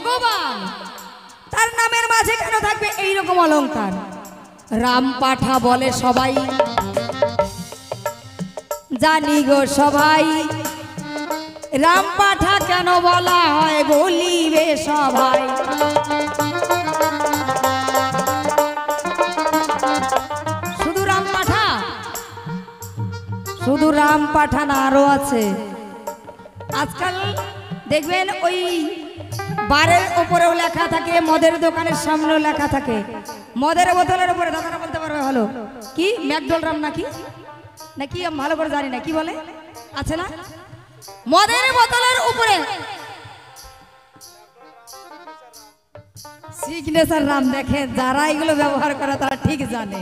ভগবান, তার নামের মাঝে কেন থাকবে এইরকম অলংকার? রাম পাঠা বলে সবাই, জানি গো সবাই, রাম পাঠা কেন বলা হয় বলিবে সবাই। শুধু রাম পাঠা, শুধু রাম পাঠা না, আরো আছে। আজকাল দেখবেন ওই বারের উপরেও লেখা থাকে, মদের দোকানের সামনেও লেখা থাকে, মদের বোতলের উপরে, দাদারা বলতে পারবে ভালো, কি ম্যাকডোল রাম নাকি নাকি ভালো করে জানি না কি বলে, আছে না? মদের বোতলের উপরে সিগনেচার রাম। দেখেন, যারা এগুলো ব্যবহার করে তারা ঠিক জানে।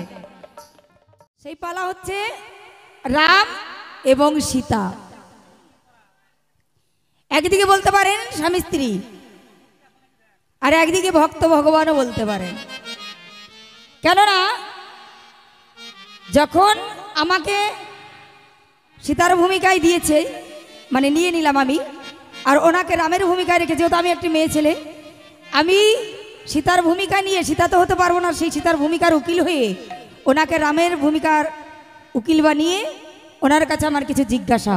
সেই পালা হচ্ছে রাম এবং সীতা। একদিকে বলতে পারেন স্বামী স্ত্রী, আর একদিকে ভক্ত ভগবানও বলতে পারেন। কেননা যখন আমাকে সীতার ভূমিকায় দিয়েছে, মানে নিয়ে নিলাম আমি, আর ওনাকে রামের ভূমিকায় রেখে, যেহেতু আমি একটি মেয়ে ছেলে, আমি সীতার ভূমিকা নিয়ে, সীতা তো হতে পারবো না, সেই সীতার ভূমিকার উকিল হয়ে ওনাকে রামের ভূমিকার উকিল বানিয়ে ওনার কাছে আমার কিছু জিজ্ঞাসা।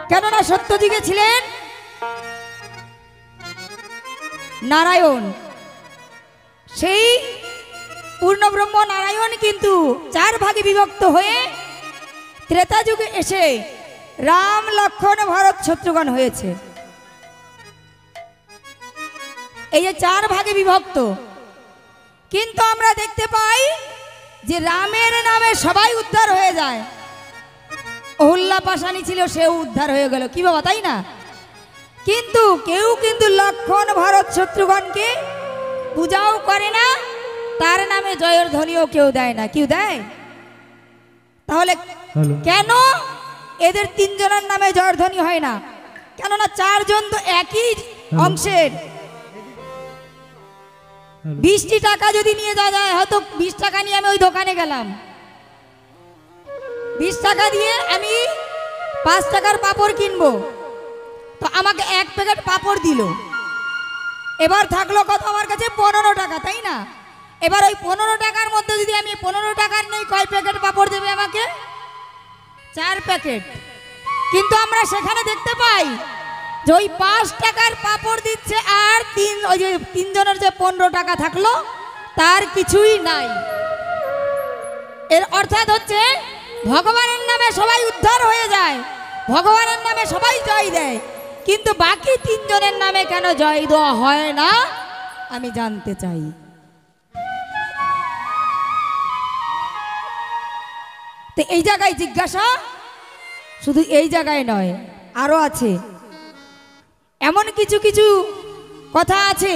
কেননা সত্যযুগে ছিলেন নারায়ণ, সেই পূর্ণব্রহ্ম নারায়ণ কিন্তু 4 ভাগে বিভক্ত হয়ে ত্রেতা যুগে এসে রাম লক্ষ্মণ ভরত শত্রুঘ্ন হয়েছে। এই যে 4 ভাগে বিভক্ত, কিন্তু আমরা দেখতে পাই যে রামের নামে সবাই উদ্ধার হয়ে যায়। অহল্যা পাশানি ছিল, সেও উদ্ধার হয়ে গেল, কি বাবা, তাই না? কিন্তু কেউ কিন্তু লক্ষ্মণ ভরত শত্রুঘ্নকে পূজাও করে না, তার নামে জয়ের ধ্বনিও কেউ দেয় না। কেউ দেয়? তাহলে কেন এদের 3 জনের নামে জয়ের ধ্বনি হয় না? কেননা 4 জন তো একই অংশের। 20টি টাকা যদি নিয়ে যাওয়া যায়, হয়তো 20 টাকা নিয়ে আমি ওই দোকানে গেলাম, 20 টাকা দিয়ে আমি 5 টাকার পাঁপড় কিনবো, তো আমাকে 1 প্যাকেট পাঁপড় দিল। এবার থাকলো কত আমার কাছে? 15 টাকা, তাই না? এবার ওই 15 টাকার মধ্যে যদি আমি 15 টাকার নেই, কয় প্যাকেট পাঁপড় দেবে আমাকে? 4 প্যাকেট। কিন্তু আমরা সেখানে দেখতে পাই যে ওই 5 টাকার পাঁপড় দিচ্ছে, আর ওই যে 3 জনের যে 15 টাকা থাকলো তার কিছুই নাই। এর অর্থাৎ হচ্ছে ভগবানের নামে সবাই উদ্ধার হয়ে যায়, ভগবানের নামে সবাই জয় দেয়, কিন্তু বাকি 3 জনের নামে কেন জয় দেওয়া হয় না আমি জানতে চাই। তো এই জায়গায় জিজ্ঞাসা, শুধু এই জায়গায় নয়, আরো আছে। এমন কিছু কিছু কথা আছে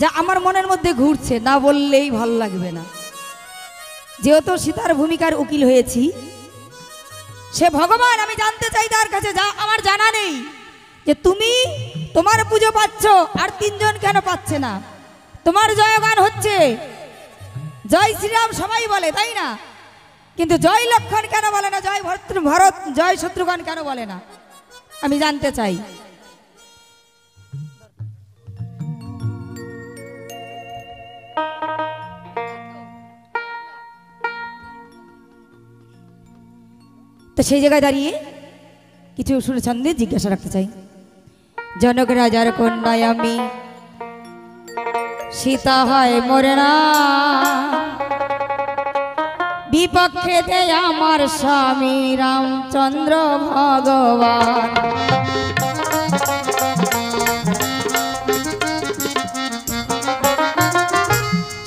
যা আমার মনের মধ্যে ঘুরছে, না বললেই ভালো লাগবে না। যেহেতু সীতার ভূমিকার উকিল হয়েছি, সে ভগবান, আমি জানতে চাই তার কাছে, যা আমার জানা নেই, যে তুমি তোমার পুজো পাচ্ছ আর 3 জন কেন পাচ্ছে না? তোমার জয়গান হচ্ছে, জয় শ্রীরাম সবাই বলে, তাই না? কিন্তু জয় লক্ষ্মণ কেন বলে না? জয় ভরত, জয় শত্রুঘ্ন কেন বলে না? আমি জানতে চাই। তো সেই জায়গায় দাঁড়িয়ে কিছু সুর ছন্দে জিজ্ঞাসা রাখতে চাই। জনক রাজার কন্যায় আমি, সীতা হয় মরে না, বিপক্ষেতে আমার স্বামী রামচন্দ্র ভগবান।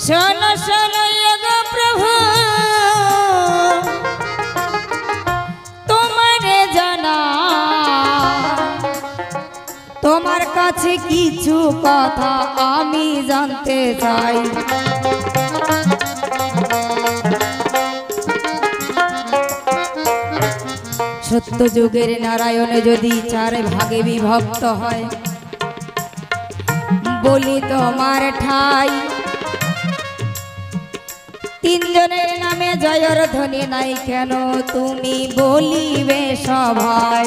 শোনো শোনো গো প্রভু, তোমারে জানা, তোমার কাছে কিছু কথা আমি জানতে চাই। সত্য যুগের নারায়ণ যদি 4 ভাগে বিভক্ত হয়, বলি তোমার ঠাই, 3 জনের নামে জয়ের ধ্বনি নাই কেন তুমি বলিবে সবাই?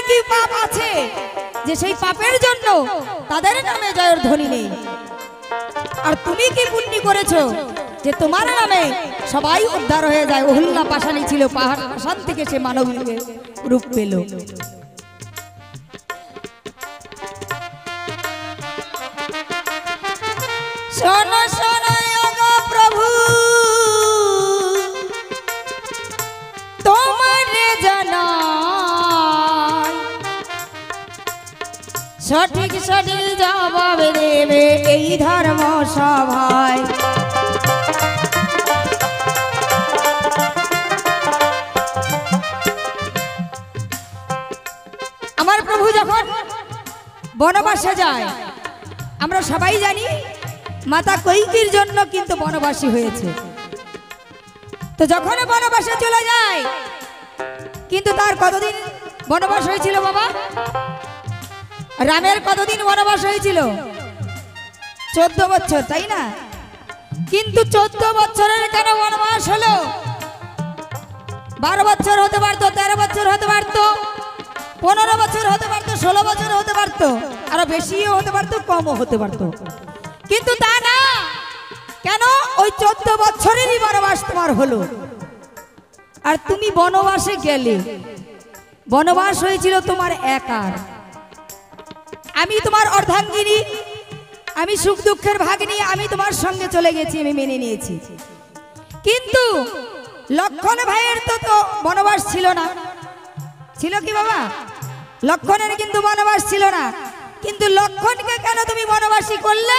কি পাপ আছে যে সেই পাপের জন্য তাদের নামে জয়ের ধ্বনি নেই? আর তুমি কি পুণ্য করেছো যে তোমার নামে সবাই উদ্ধার হয়ে যায়? অহল্যা পাষাণী ছিল, পাহাড় পাষাণ থেকে সে মানব রূপ পেল। শোনো শোনো গো প্রভু, তোমার জানাই সঠিক সঠিক জবাব দেবে এই ধর্ম সভায়। আমার প্রভু যখন বনবাসে যায়, আমরা সবাই জানি মাতা কৈকেয়ীর জন্য কিন্তু বনবাসী হয়েছে। তো যখন বনবাসে চলে যায়, কিন্তু তার কতদিন বনবাস হয়েছিল বাবা? রামের কতদিন বনবাস হয়েছিল? 14 বছর, তাই না? কিন্তু 14 বছরের কেন বনবাস হলো? 12 বছর হতে পারতো, 13 বছর হতে পারতো, 15 বছর হতে পারতো, 16 বছর হতে পারতো, আরো বেশিও হতে পারতো, কমও হতে পারতো, কিন্তু তা না। কেন? ওই 14 বছরেরই বনবাস তোমার হলো। আর তুমি বনবাসে গেলে, বনবাস হয়েছিল তোমার একার। আমি তোমার অর্ধাঙ্গিনী, আমি সুখ দুঃখের ভাগিনী, আমি তোমার সঙ্গে চলে গেছি, আমি মেনে নিয়েছি। কিন্তু লক্ষণ ভাইয়ের তো বনবাস ছিল না। ছিল কি বাবা? লক্ষণের কিন্তু বনবাস ছিল না। কিন্তু লক্ষণকে কেন তুমি বনবাসী করলে?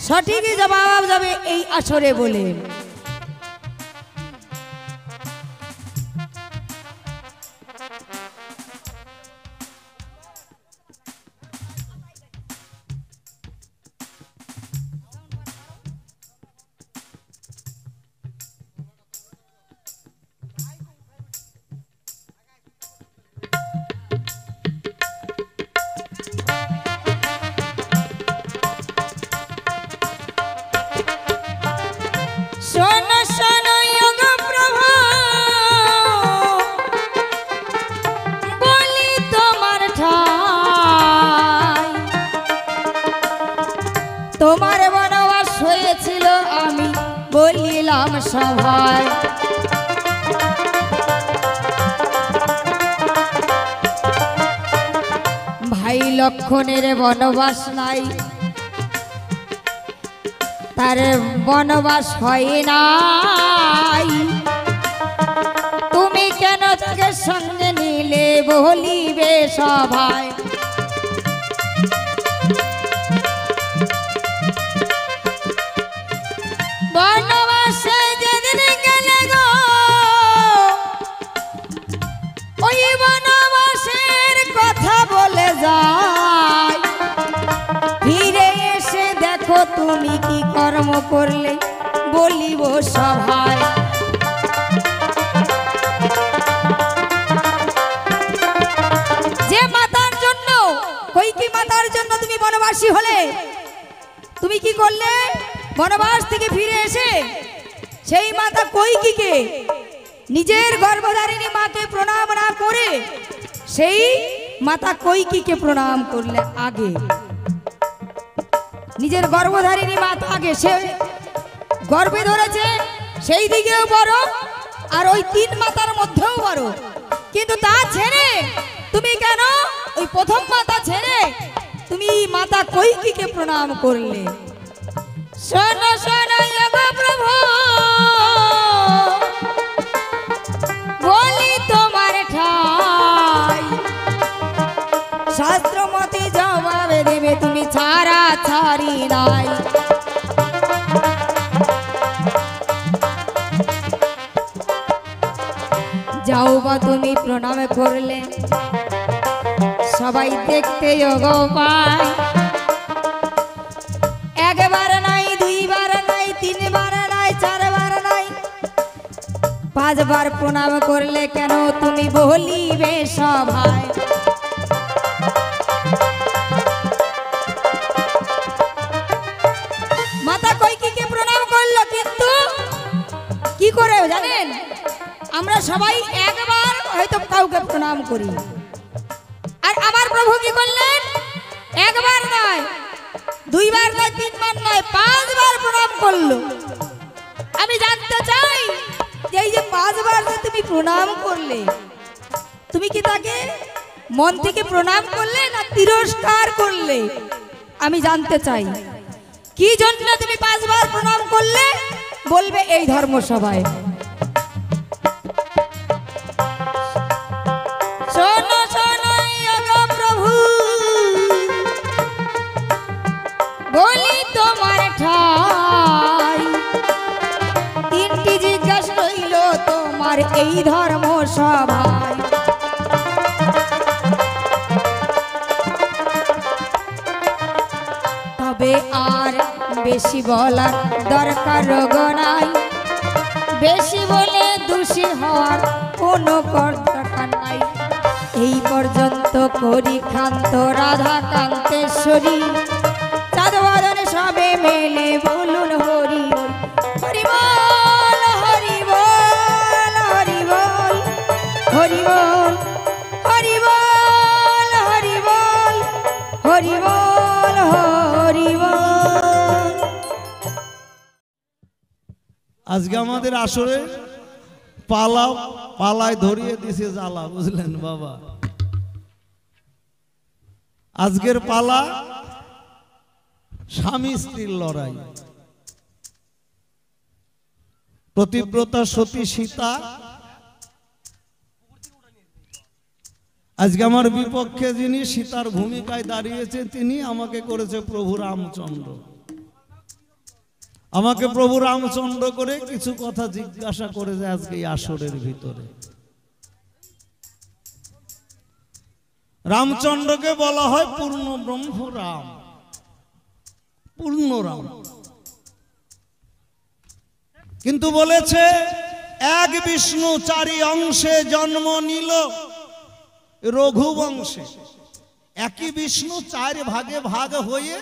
সঠিক জবাব যাবে এই আসরে বলে। তোমার বনবাস হয়েছিল আমি বলিলাম সভায়। ভাই লক্ষণের বনবাস নাই, তার বনবাস হয় নাই। তুমি কেন তাকে সঙ্গে নিলে বলিবে সভায়? বনবাসে যেদিন গেলে গো, ওই বনবাসের কথা বলে যায়। ফিরে এসে দেখো তুমি কি কর্ম করলে বলিব সভায়। যে মাতার জন্য, কৈকেয়ী মাতার জন্য তুমি বনবাসী হলে, তুমি কি করলে? বনবাস থেকে ফিরে এসে সেই মাতা কৈকেয়ীকে, নিজের গর্ভধারিণী মাকে প্রণাম না করে সেই মাতা কৈকেয়ীকে প্রণাম করলে। আগে নিজের গর্ভধারিণী মাতা, আগে সে গর্ভে ধরেছে সেই দিকেও বড়, আর ওই 3 মাতার মধ্যেও বড়। কিন্তু তা ছেড়ে তুমি কেন ওই প্রথম মাতা ছেড়ে তুমি মাতা কৈকেয়ীকে প্রণাম করলে? শোনো শোনো গো প্রভু, বলি তোমার ঠাই। শাস্ত্রমতে জবাব দেবে তুমি ছাড়া ছাড়ি নাই। যাও বা তুমি প্রণাম করলে, সবাই দেখতে গো পায়। একবার নাই, 2 বার নাই, 3 বার নাই, 4 বার নাই, 5 বার প্রণাম করলে কেন তুমি বলিবে সভায়? মাতা কৈকেয়ীকে প্রণাম করলো, কিন্তু কি করে জানেন? আমরা সবাই একবার হয়তো কাউকে প্রণাম করি, কি করলেন? একবার নয়, দুইবার নয়, তিনবার নয়, 5 বার প্রণাম করলো। আমি জানতে চাই যে এই যে 5 বার যে তুমি প্রণাম করলে, তুমি কি তাকে মন থেকে প্রণাম করলে না তিরস্কার করলে? আমি জানতে চাই কি জন্য তুমি 5 বার প্রণাম করলে, বলবে এই ধর্মসভায়। শোনো শোনো ওগো প্রভু, বলি তোমার ঠাই, 3টি জিজ্ঞাসা রইল তোমার এই ধর্মসভায়। তবে আর বেশি বলার দরকার নাই, বেশি বলে দোষী হওয়ার কোনো দরকার নাই। এই পর্যন্ত করি ক্ষান্ত রাধা কান্তেশ্বরী, চাঁদ বদনে সবে মেলে বলুন হরি হরি বল, হরি বল, হরি বল, হরি বল, হরি বল, হরি বল, হরি বল, হরি বল। আজকে আমাদের আসরে পালায় ধরিয়ে দিছে জ্বালা, বুঝলেন বাবা। আজকের পালা স্বামী স্ত্রীর লড়াই। প্রতিব্রতা সতী সীতা আজকে আমার বিপক্ষে যিনি সীতার ভূমিকায় দাঁড়িয়েছে, তিনি আমাকে করেছে প্রভু রামচন্দ্র। আমাকে প্রভু রামচন্দ্র করে কিছু কথা জিজ্ঞাসা করেছে আজকে এই আসরের ভিতরে। রামচন্দ্রকে বলা হয় পূর্ণ ব্রহ্ম রাম, পূর্ণ রাম। কিন্তু বলেছে এক বিষ্ণু 4 অংশে জন্ম নিল রঘুবংশে। একই বিষ্ণু 4 ভাগে ভাগ হয়ে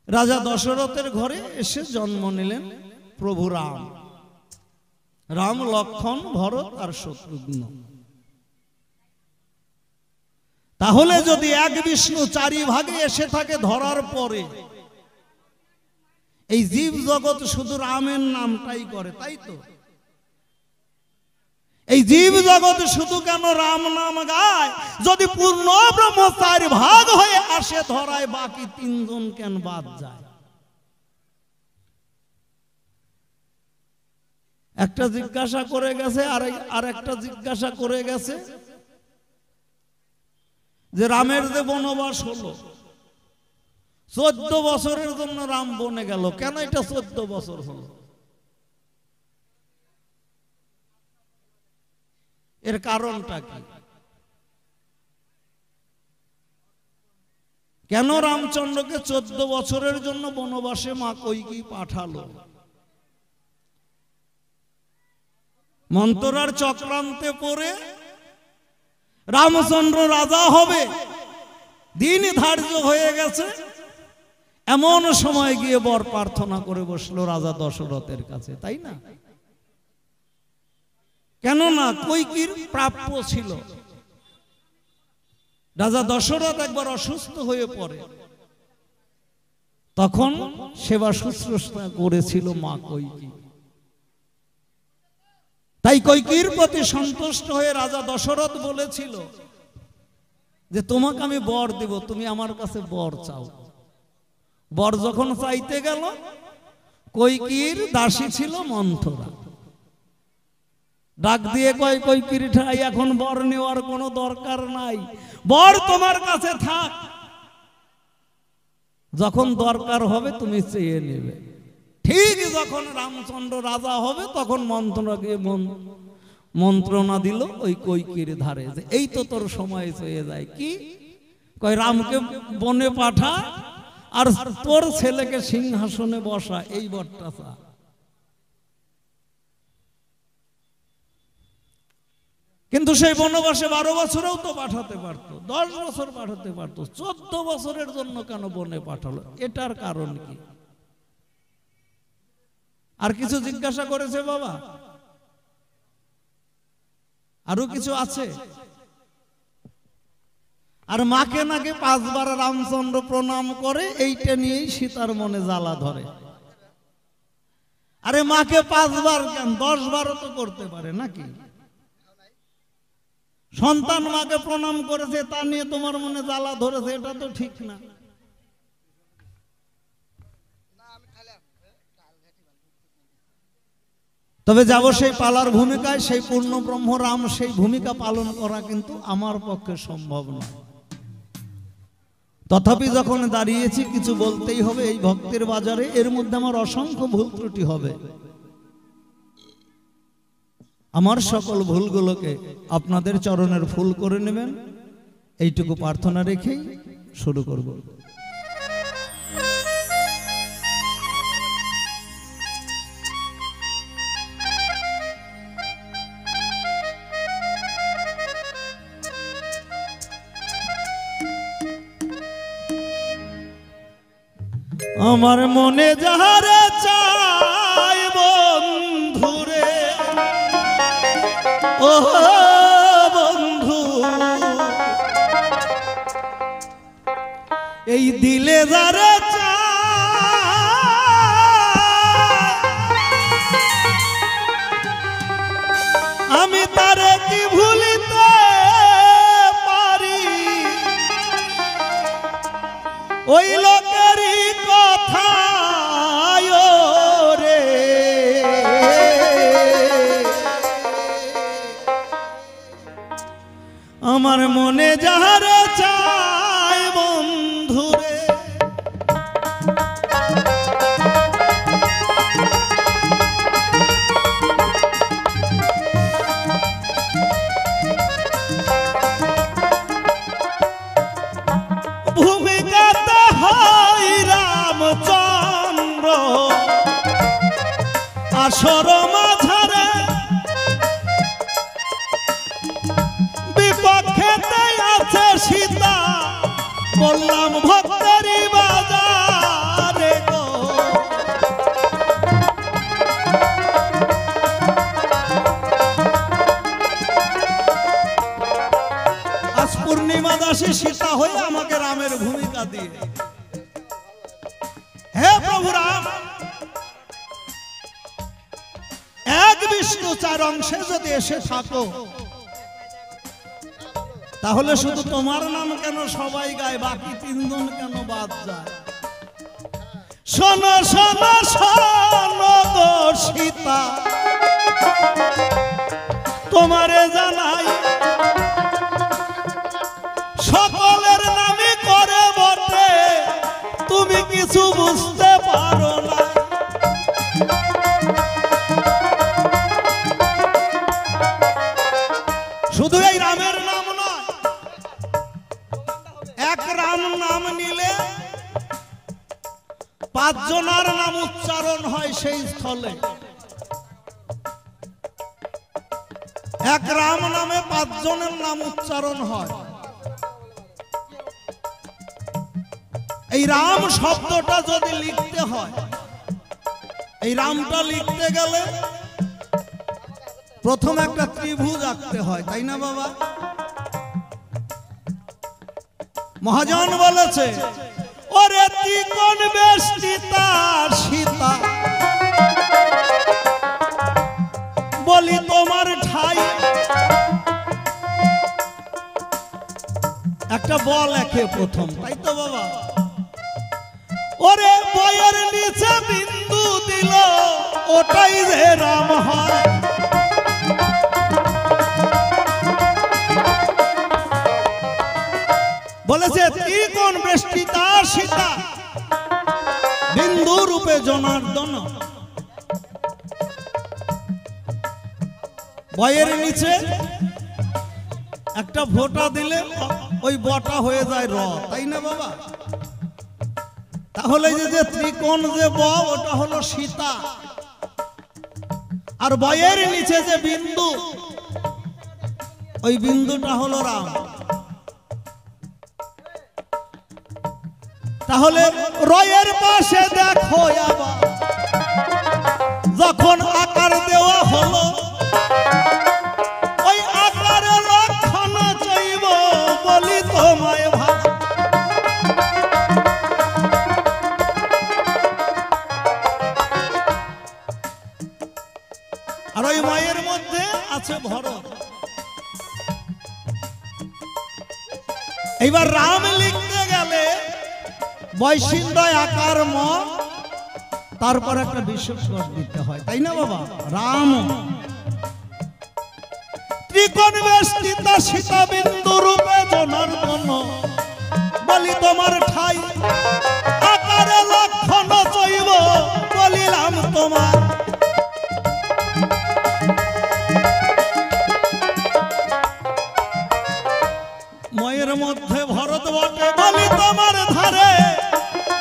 রাজা দশরথের ঘরে এসে জন্ম নিলেন প্রভু রাম। রাম, লক্ষ্মণ, ভরত আর শত্রুঘ্ন। তাহলে যদি এক বিষ্ণু 4 ভাগে এসে থাকে ধরার পরে, এই জীব জগৎ শুধু রামের নামটাই করে, তাই তো? এই জীব জগৎ শুধু কেন রাম নাম গায়? যদি পূর্ণ ব্রহ্ম 4 ভাগ হয়ে আসে ধরায়, বাকি 3 জন কেন বাদ যায়? একটা জিজ্ঞাসা করে গেছে, আর একটা জিজ্ঞাসা করে গেছে যে রামের যে বনবাস হলো 14 বছরের জন্য রাম বনে গেল, কেন এটা 14 বছর হলো? এর কারণটা কি? কেন রামচন্দ্রকে 14 বছরের জন্য বনবাসে মা কইকেয়ী পাঠালো? মন্থরার চক্রান্তে পড়ে রামচন্দ্র রাজা হবে, দিন ধার্য হয়ে গেছে, এমন সময় গিয়ে বর প্রার্থনা করে বসলো রাজা দশরথের কাছে, তাই না? কেননা কইকেয়ীর প্রাপ্য ছিল। রাজা দশরথ একবার অসুস্থ হয়ে পড়ে, তখন সেবা শুশ্রূষা করেছিল মা কইকেয়ী। তাই কইকেয়ীর প্রতি সন্তুষ্ট হয়ে রাজা দশরথ বলেছিল যে তোমাকে আমি বর দেব, তুমি আমার কাছে বর চাও। বর যখন চাইতে গেল, কইকেয়ীর দাসী ছিল মন্থরা। ডাক দিয়ে কয়, কইকেয়ীর ঠাই এখন বর নেওয়ার কোনো দরকার নাই, বর তোমার কাছে থাক, যখন দরকার হবে তুমি চেয়ে নেবে। ঠিক যখন রামচন্দ্র রাজা হবে, তখন মন্থরা গিয়ে মন্ত্রণা দিল ওই কইকেয়ীর ধারে যে এই তো তোর সময় চেয়ে যায়। কি কয়, রামকে বনে পাঠা আর তোর ছেলেকে সিংহাসনে বসা, এই বরটা চা। কিন্তু সেই বনবাসে 12 বছরেও তো পাঠাতে পারতো, 10 বছর পাঠাতে পারতো, 14 বছরের জন্য কেন বনে পাঠালো? এটার কারণ কি? আর কিছু জিজ্ঞাসা করেছে বাবা? আরো কিছু আছে? আর মাকে নাকি 5 বার রামচন্দ্র প্রণাম করে, এইটা নিয়েই সীতার মনে জ্বালা ধরে। আরে মাকে 5 বার কেন, 10 বারও তো করতে পারে নাকি? সন্তান মাকে প্রণাম করেছে, তা নিয়ে তোমার মনে জ্বালা ধরেছে, এটা তো ঠিক না। তবে যাব সেই পালার ভূমিকায়, সেই পূর্ণ ব্রহ্ম রাম, সেই ভূমিকা পালন করা কিন্তু আমার পক্ষে সম্ভব নয়। তথাপি যখন দাঁড়িয়েছি কিছু বলতেই হবে এই ভক্তের বাজারে। এর মধ্যে আমার অসংখ্য ভুল ত্রুটি হবে। আমার সকল ভুলগুলোকে আপনাদের চরণের ফুল করে নেবেন, এইটুকু প্রার্থনা রেখেই শুরু করব। আমার মনে যাহারে চাই বন্ধুরে, ও বন্ধু, এই দিলে যারে আমি তারে কি ভুলিতে পারি? ওই লোকেরই কথা রে, আমার মনে যাহারে চাই বন্ধুরে, ভূমিকাতে হয় রামচন্দ্র, আসর মাঝারে বিপক্ষেতে আছে সীতা, বললাম ভক্তেরই বাজারে গো। আজ পূর্ণিমা দাসী সীতা হয়ে আমাকে রামের ভূমিকা দিয়ে, হে প্রভু রাম, এক বিষ্ণু 4 অংশে যদি এসে থাকো, তাহলে শুধু তোমার নাম কেন সবাই গায়, বাকি 3 জন কেন বাদ যায়? শোনো শোনো শোনো গো সীতা, তোমারে জানাই সকলের নামে করে বটে, তুমি কিছু বুঝতে পারো না। শুধু এই রামের নাম নয়, এক রাম নাম নিলে 5 জনের নাম উচ্চারণ হয় সেই স্থলে। এক রাম নামে 5 জনের নাম উচ্চারণ হয়। এই রাম শব্দটা যদি লিখতে হয়, এই রামটা লিখতে গেলে প্রথম একটা ত্রিভুজ আঁকতে হয়, তাই না বাবা? মহাজন বলেছে, ওরে ত্রিকোণ বেষ্টিতা সীতা, বলি তোমার ঠাই। একটা বল একে প্রথম, তাই তো বাবা? ওরে বয়ের নিচে বিন্দু দিল, ওটাই যে রাম হয়। বলেছে ত্রিকোণ বেষ্টিতা সীতা, বিন্দু রূপে জনার্দন। বয়ের নিচে একটা ভোটা দিলে ওই বটা হয়ে যায় র, তাই না বাবা? তাহলে যে ত্রিকোণ যে ব, ওটা হলো সীতা, আর বয়ের নিচে যে বিন্দু, ওই বিন্দুটা হলো রাম। তাহলে রয়ের পাশে দেখো আবার যখন আকার দেওয়া হলো, ওই আকারের লক্ষণ চাইব, বলি তোমায় এইবার রাম লিখতে গেলে বৈশিন্দ্র আকার ম, তারপর একটা বিশেষ দিতে হয়, তাই না বাবা? রাম ত্রিকোণ বেষ্টিত সীতা বিন্দু রূপে জনার্দন, বলি তোমার ঠাই আকারে লক্ষণ চৈব, বলিলাম তোমার। ময়ের মধ্যে ভরত বটে, বলি তোমার ধারে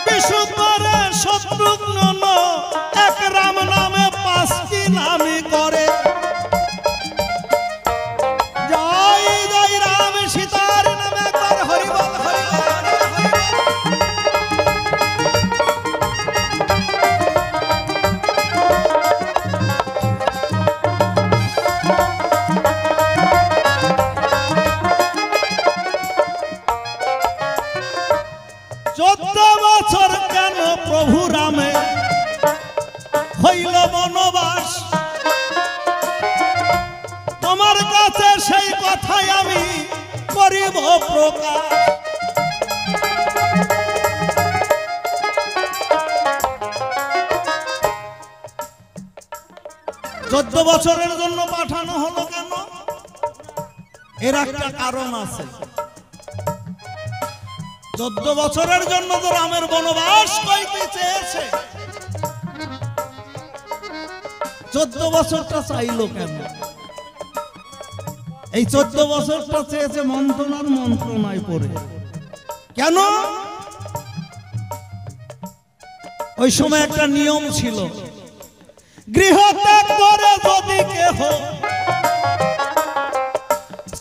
বিশুদ্ধরে শত্রুঘ্ন, এক রাম নামে পাঁচটি নামই করে। জয় জয় রাম সীতার নামে একবার হরিবল হরিবল হরিবল। বছর কেন প্রভু রামে হইল বনবাস, তোমার কাছে সেই কথাই আমি করিব প্রকাশ। 14 বছরের জন্য পাঠানো হলো কেন? এর একটা কারণ আছে। 14 বছরের জন্য তো রামের বনবাস কইতে চেয়েছে, 14 বছরটা চাইলো কেন? এই 14 বছরটা চেয়েছে মন্ত্রণার মন্ত্রণায় পড়ে। কেন? ওই সময় একটা নিয়ম ছিল, গৃহ ত্যাগ করে যদি কেহ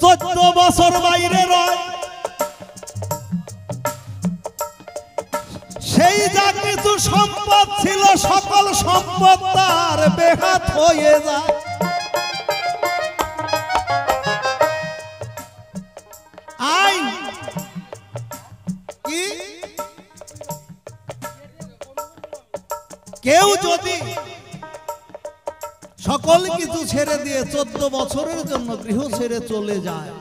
14 বছর বাইরে রয়, সেই যা কিছু সম্পদ ছিল সকল সম্পদ তার বেহাত হয়ে যায়। আইন কি? কেউ যদি সকল কিছু ছেড়ে দিয়ে 14 বছরের জন্য গৃহ ছেড়ে চলে যায়,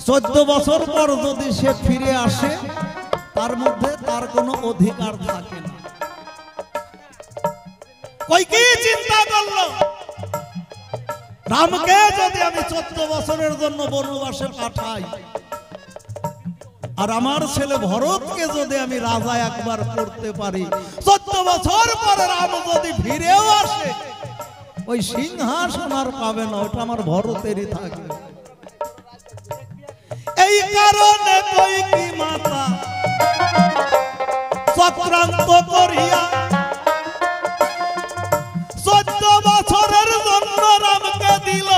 14 বছর পর যদি সে ফিরে আসে, তার মধ্যে তার কোনো অধিকার থাকে না। কই কি চিন্তা করলো, রামকে যদি আমি 14 বছরের জন্য বনবাসে পাঠাই, আর আমার ছেলে ভরতকে যদি আমি রাজা একবার করতে পারি, 14 বছর পরে রাম যদি ফিরেও আসে, ওই সিংহাসন আর পাবে না, ওটা আমার ভরতেরই থাকবে। এই কারণে কইকি মাতা চক্রান্ত করিয়া 14 বছরের জন্য রামকে দিল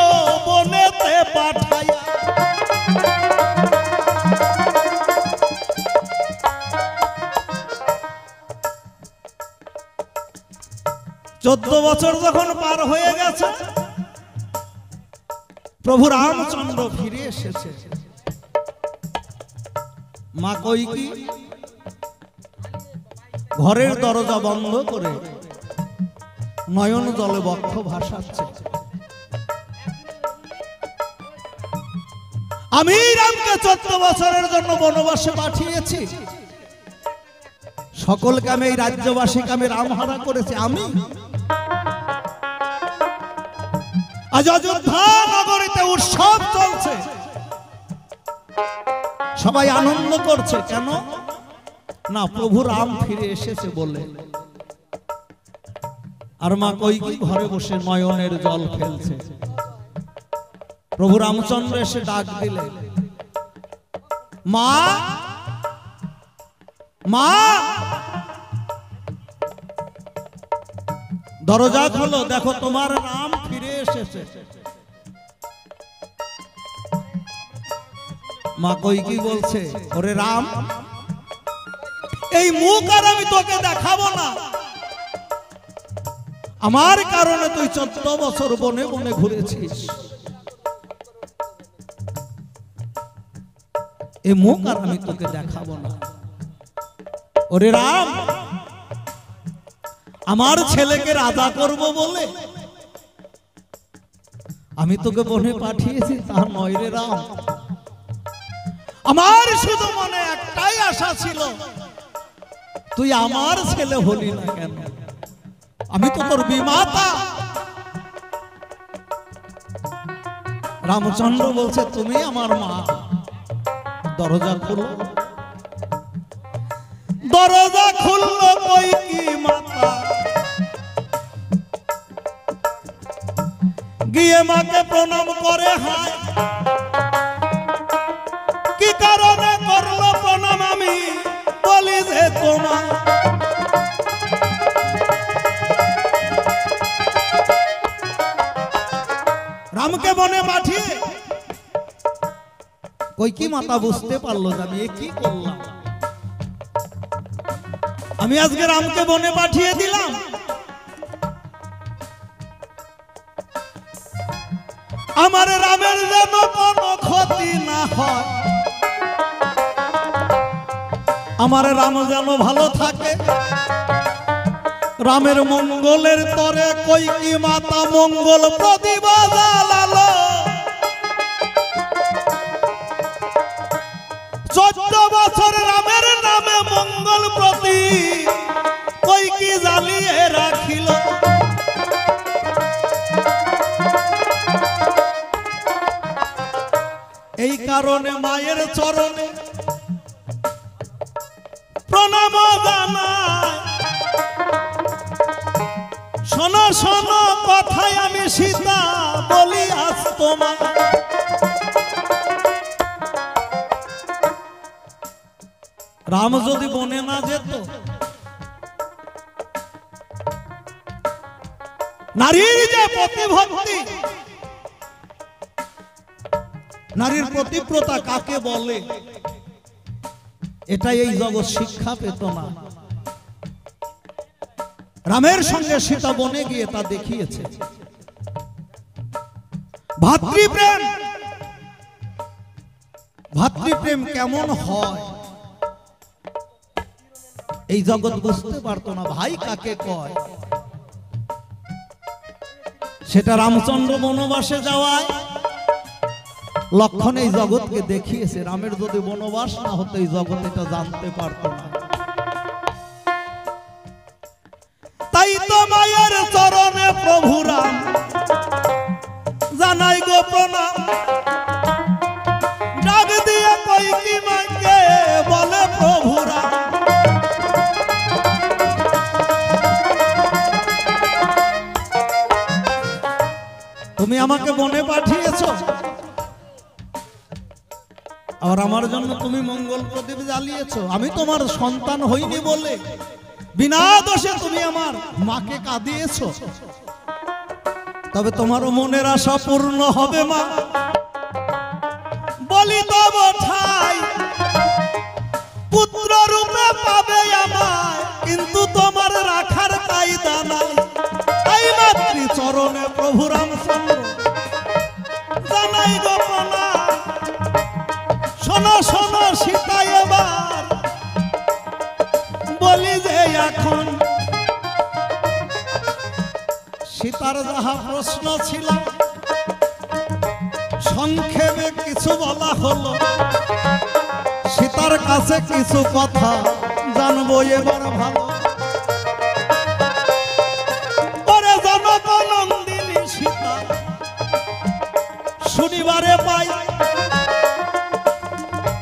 বনেতে পাঠাইয়া। 14 বছর যখন পার হয়ে গেছে, প্রভু রামচন্দ্র ফিরে এসেছে। মা কইকি ঘরের দরজা বন্ধ করে নয়ন জলে বক্ষ ভাসাচ্ছে। আমি রামকে 14 বছরের জন্য বনবাসে পাঠিয়েছি, সকলকে আমি এই রাজ্যবাসীকে আমি রামহারা করেছি। আমি আজ অযোধ্যা নগরীতে উৎসব চলছে, সবাই আনন্দ করছে। কেন না? প্রভু রাম ফিরে এসেছে বলে। আর মা কইকি ঘরে বসে নয়নের জল ফেলছে। প্রভু রামচন্দ্র এসে ডাক দিলেন, মা মা, দরজা খোলো, দেখো তোমার রাম ফিরে এসেছে। মা কইকি বলছে, ওরে রাম, এই মুখ আর আমি তোকে দেখাবো না, আমার কারণে তুই 14 বছর বনে বনে ঘুরেছিস, এই মুখ আর আমি তোকে দেখাবো না। ওরে রাম, আমার ছেলেকে রাজা করব বলে আমি তোকে বনে পাঠিয়েছি, তা নয় রে রাম। আমার শুধু মনে একটাই আশা ছিল, তুই আমার ছেলে হলি না কেন? আমি তো তোর বিমাতা। রামচন্দ্র বলছে তুমি আমার মা, দরজা খুলো। দরজা খুললো কইকি মাতা, গিয়ে মাকে প্রণাম করে হায়। কি কারণে করলো প্রণাম আমি বলি যে তোমার। রামকে বনে পাঠিয়ে কইকি মাতা বুঝতে পারলো যে আমি কি করলাম। আমি আজকে রামকে বনে পাঠিয়ে দিলাম, আমার রামের যেন কোনো ক্ষতি না হয়, আমার রাম যেন ভালো থাকে। রামের মঙ্গলের তরে কইকি মাতা মঙ্গল প্রদীপ জ্বালালো। 14 বছর রামের নামে মঙ্গল প্রদীপ কইকি জ্বালিয়ে রাখিল। এই কারণে মায়ের চরণে প্রণাম জানাই। শোনো শোনো কথায় আমি সীতা বলি আজ তোমার। রাম যদি বনে না যেত, নারীর যে প্রতিভক্তি, নারীর প্রতিব্রতা কাকে বলে, এটাই এই জগৎ শিক্ষা পেত না। রামের সঙ্গে সীতা বনে গিয়ে তা দেখিয়েছে। ভাতৃপ্রেম, ভাতৃপ্রেম কেমন হয় এই জগৎ বুঝতে পারতো না। ভাই কাকে কয় সেটা রামচন্দ্র বনবাসে যাওয়ায় লক্ষণ এই জগৎকে দেখিয়েছে। রামের যদি বনবাস না হতো এই জগৎ এটা জানতে পারতো না। তাই তো মায়ের চরণে প্রভু রাম জানাই গো প্রণাম। ডাক দিয়ে কইকি মাকে বলে প্রভু রাম, তুমি আমাকে বনে পাঠিয়েছো, আর আমার জন্য তুমি মঙ্গল প্রদীপ জ্বালিয়েছো। আমি তোমার সন্তান হইনি বলে বিনা দোষে তুমি আমার মাকে কাঁদিয়েছো। তবে তোমারও মনের আশা পূর্ণ হবে মা। বলি তব ঠাই পুত্র রূপে পাবে আমায়, কিন্তু তোমার রাখার কায়দা নাই। তাই মাতৃ চরণে প্রভু রামচন্দ্র জানাই গো প্রণাম। শোনো শোনো সীতা এবার বলি যে এখন সীতার যাহা প্রশ্ন ছিল সংক্ষেপে কিছু বলা হলো। সীতার কাছে কিছু কথা জানবো এবার ভালো। পরে জনকনন্দিনী সীতা শুনিবারে পাই,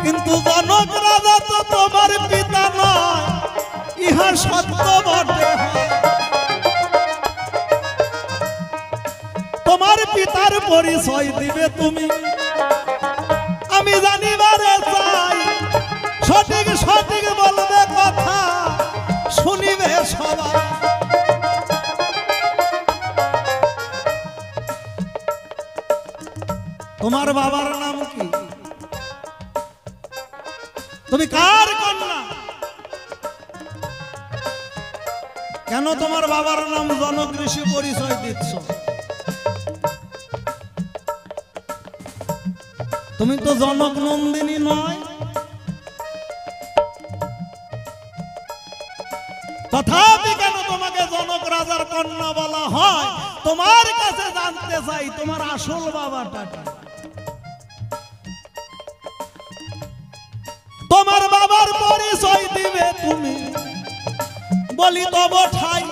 কিন্তু জনক রাজা তো তোমার পিতা নয়, ইহা সত্য বটে। তোমার পিতার পরিচয় দিবে তুমি, আমি জানিবারে চাই। সঠিক সঠিক বলবে কথা, শুনিবে সবাই। তোমার বাবার নাম কি? তুমি কার কন্যা? কেন তোমার বাবার নাম জনক ঋষি পরিচয় দিচ্ছ? তুমি তো জনক নন্দিনী নয়। তথাপি কেন তোমাকে জনক রাজার কন্যা বলা হয়? তোমার কাছে জানতে চাই তোমার আসল বাবাটা কি। বলি তব ঠাই।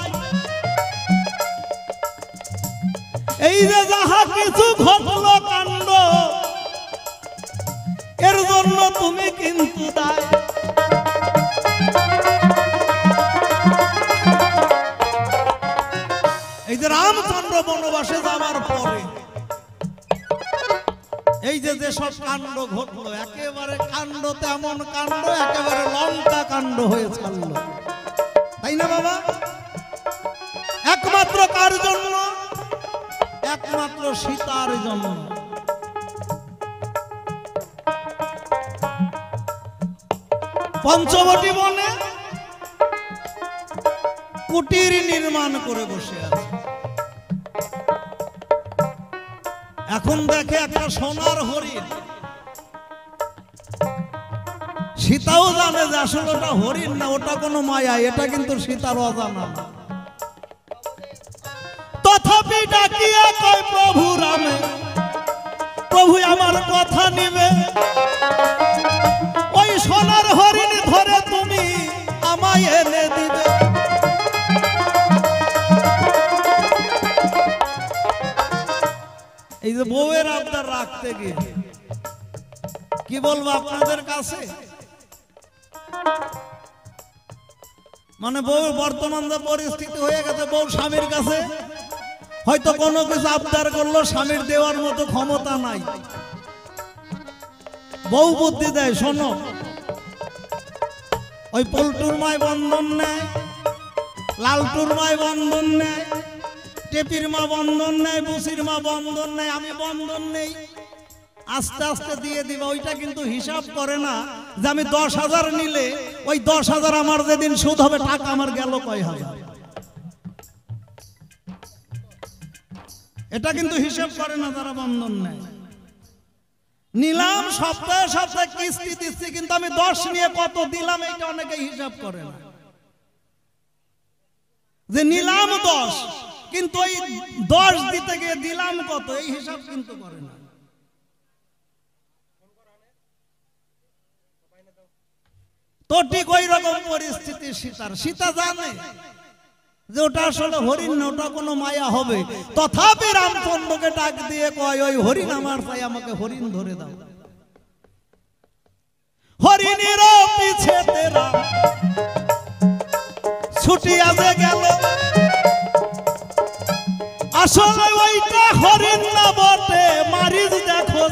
এই যে যাহা কিছু ঘটলো কাণ্ড, এর জন্য তুমি কিন্তু দায়। এই যে রামচন্দ্র বনবাসে যাওয়ার পরে এই যে যেসব কাণ্ড ঘটলো, একেবারে কাণ্ড তেমন কাণ্ড, একেবারে লঙ্কা কাণ্ড হয়ে ছাড়লো, তাই না বাবা? একমাত্র কার জন্য? একমাত্র সীতার জন্য। পঞ্চবটি বনে কুটির নির্মাণ করে বসে আছে। এখন দেখে একটা সোনার হরিণ। সীতাও জানে যে আসলে ওটা হরিণ না, ওটা কোনো মায়া, এটা কিন্তু সীতার অজানা না। তথাপি ডাকিয়া কয় প্রভু রামে, প্রভু আমার কথা নিবে, ওই সোনার হরিণ ধরে তুমি আমায় এনে দিবে। এই যে বউয়ের আবদার রাখতে গিয়ে কি বলবো আপনাদের কাছে, মানে বউ বর্তমান যে পরিস্থিতি হয়ে গেছে, বউ স্বামীর কাছে হয়তো কোনো কিছু আবদার করলো, স্বামীর দেওয়ার মতো ক্ষমতা নাই। বউ বুদ্ধি দেয়, শোনো, ওই পল্টুর মায় বন্ধন নেয়, লালটুর মায় বন্ধন নেয়, টেপির মা বন্ধন নেয়, বুসির মা বন্ধন নেয়, আমি বন্ধন নেই, আস্তে আস্তে দিয়ে দিবে। ওইটা কিন্তু হিসাব করে না যে আমি 10,000 নিলে ওই 10,000 আমার যেদিন সুদ হবে টাকা আমার গেল কয় হাজার, এটা কিন্তু হিসাব করে না যারা বন্ধন নেয়। নিলাম সপ্তাহে সপ্তাহে কিস্তি দিচ্ছি, কিন্তু আমি 10 নিয়ে কত দিলাম এটা অনেকে হিসাব করে না। যে নিলাম 10, কিন্তু ওই 10 দিতে গিয়ে দিলাম কত, এই হিসাব কিন্তু করে না। তো ঠিক ওই রকম পরিস্থিতি সীতার। সীতা জানে যে ওটা আসলে হরিণ না, ওটা কোনো মায়া হবে। তথাপি রামচন্দ্রকে ডাক দিয়ে কয় ওই হরিণ আমার চাই, আমাকে হরিণ ধরে দাও। হরিণের পিছে তেরা ছুটিয়া যে গেল, আসলে ওইটা হরিণ না বটে, মারিচ দেখো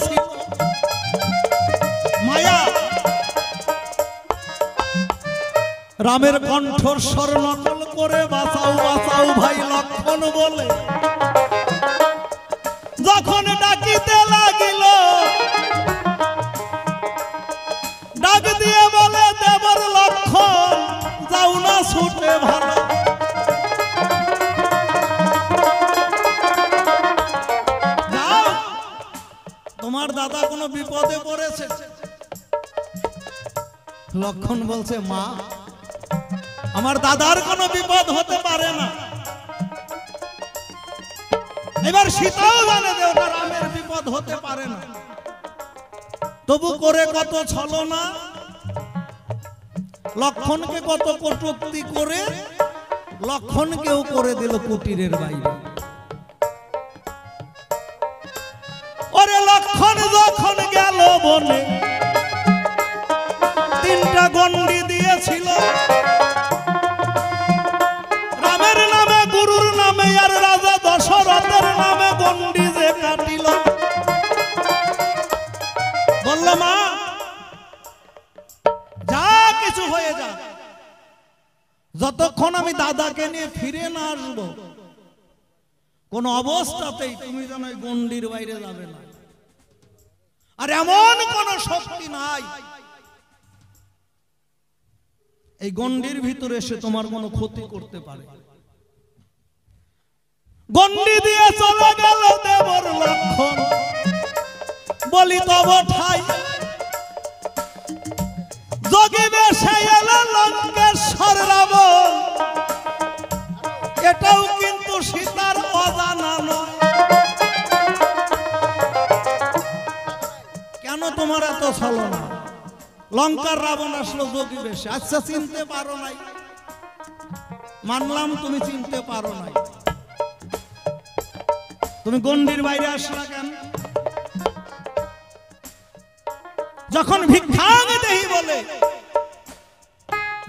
মায়া। রামের কণ্ঠস্বর নকল করে বাঁচাও বাঁচাও ভাই লক্ষণ বলে যখন ডাকিতে লাগিল, ডাক দিয়ে বলে দেবর লক্ষণ যাও না ছুটে ভালো। যাও, তোমার দাদা কোনো বিপদে পড়েছে। লক্ষণ বলছে মা, আমার দাদার কোনো বিপদ হতে পারে না। এবার সীতাও জানে যে ওটা রামের বিপদ হতে পারে না, তবু করে কত ছলনা, লক্ষণকে কত কটূক্তি করে লক্ষণকেও করে দিল কুটিরের বাইরে। ওরে লক্ষণ যখন গেল বনে, 3টা গন্ডি দিয়েছিল, রামের নামে, গুরুর নামে, আর রাজা দশরথের নামে গন্ডি যে কাটিল। বলল মা যা কিছু হয়ে যা, যতক্ষণ আমি দাদাকে নিয়ে ফিরে না আসবো কোন অবস্থাতেই তুমি যেন গন্ডির বাইরে যাবে না। আর এমন কোন শক্তি নাই এই গন্ডির ভিতরে এসে তোমার কোনো ক্ষতি করতে পারে। গন্ডি দিয়ে চলে গেল দেবর লক্ষণ, বলি তব ঠাই, যোগী বেশে এলো লঙ্কেশ্বর রাবণ। এটাও কিন্তু সীতার অজানা নয়। কেন তোমার এত ছলনা? লঙ্কার রাবণ আসলো যোগী বেশে, আচ্ছা চিনতে পারো নাই? মানলাম তুমি চিনতে পারো নাই, তুমি গণ্ডির বাইরে আসলা কেন? যখন ভিক্ষাং দেহি বলে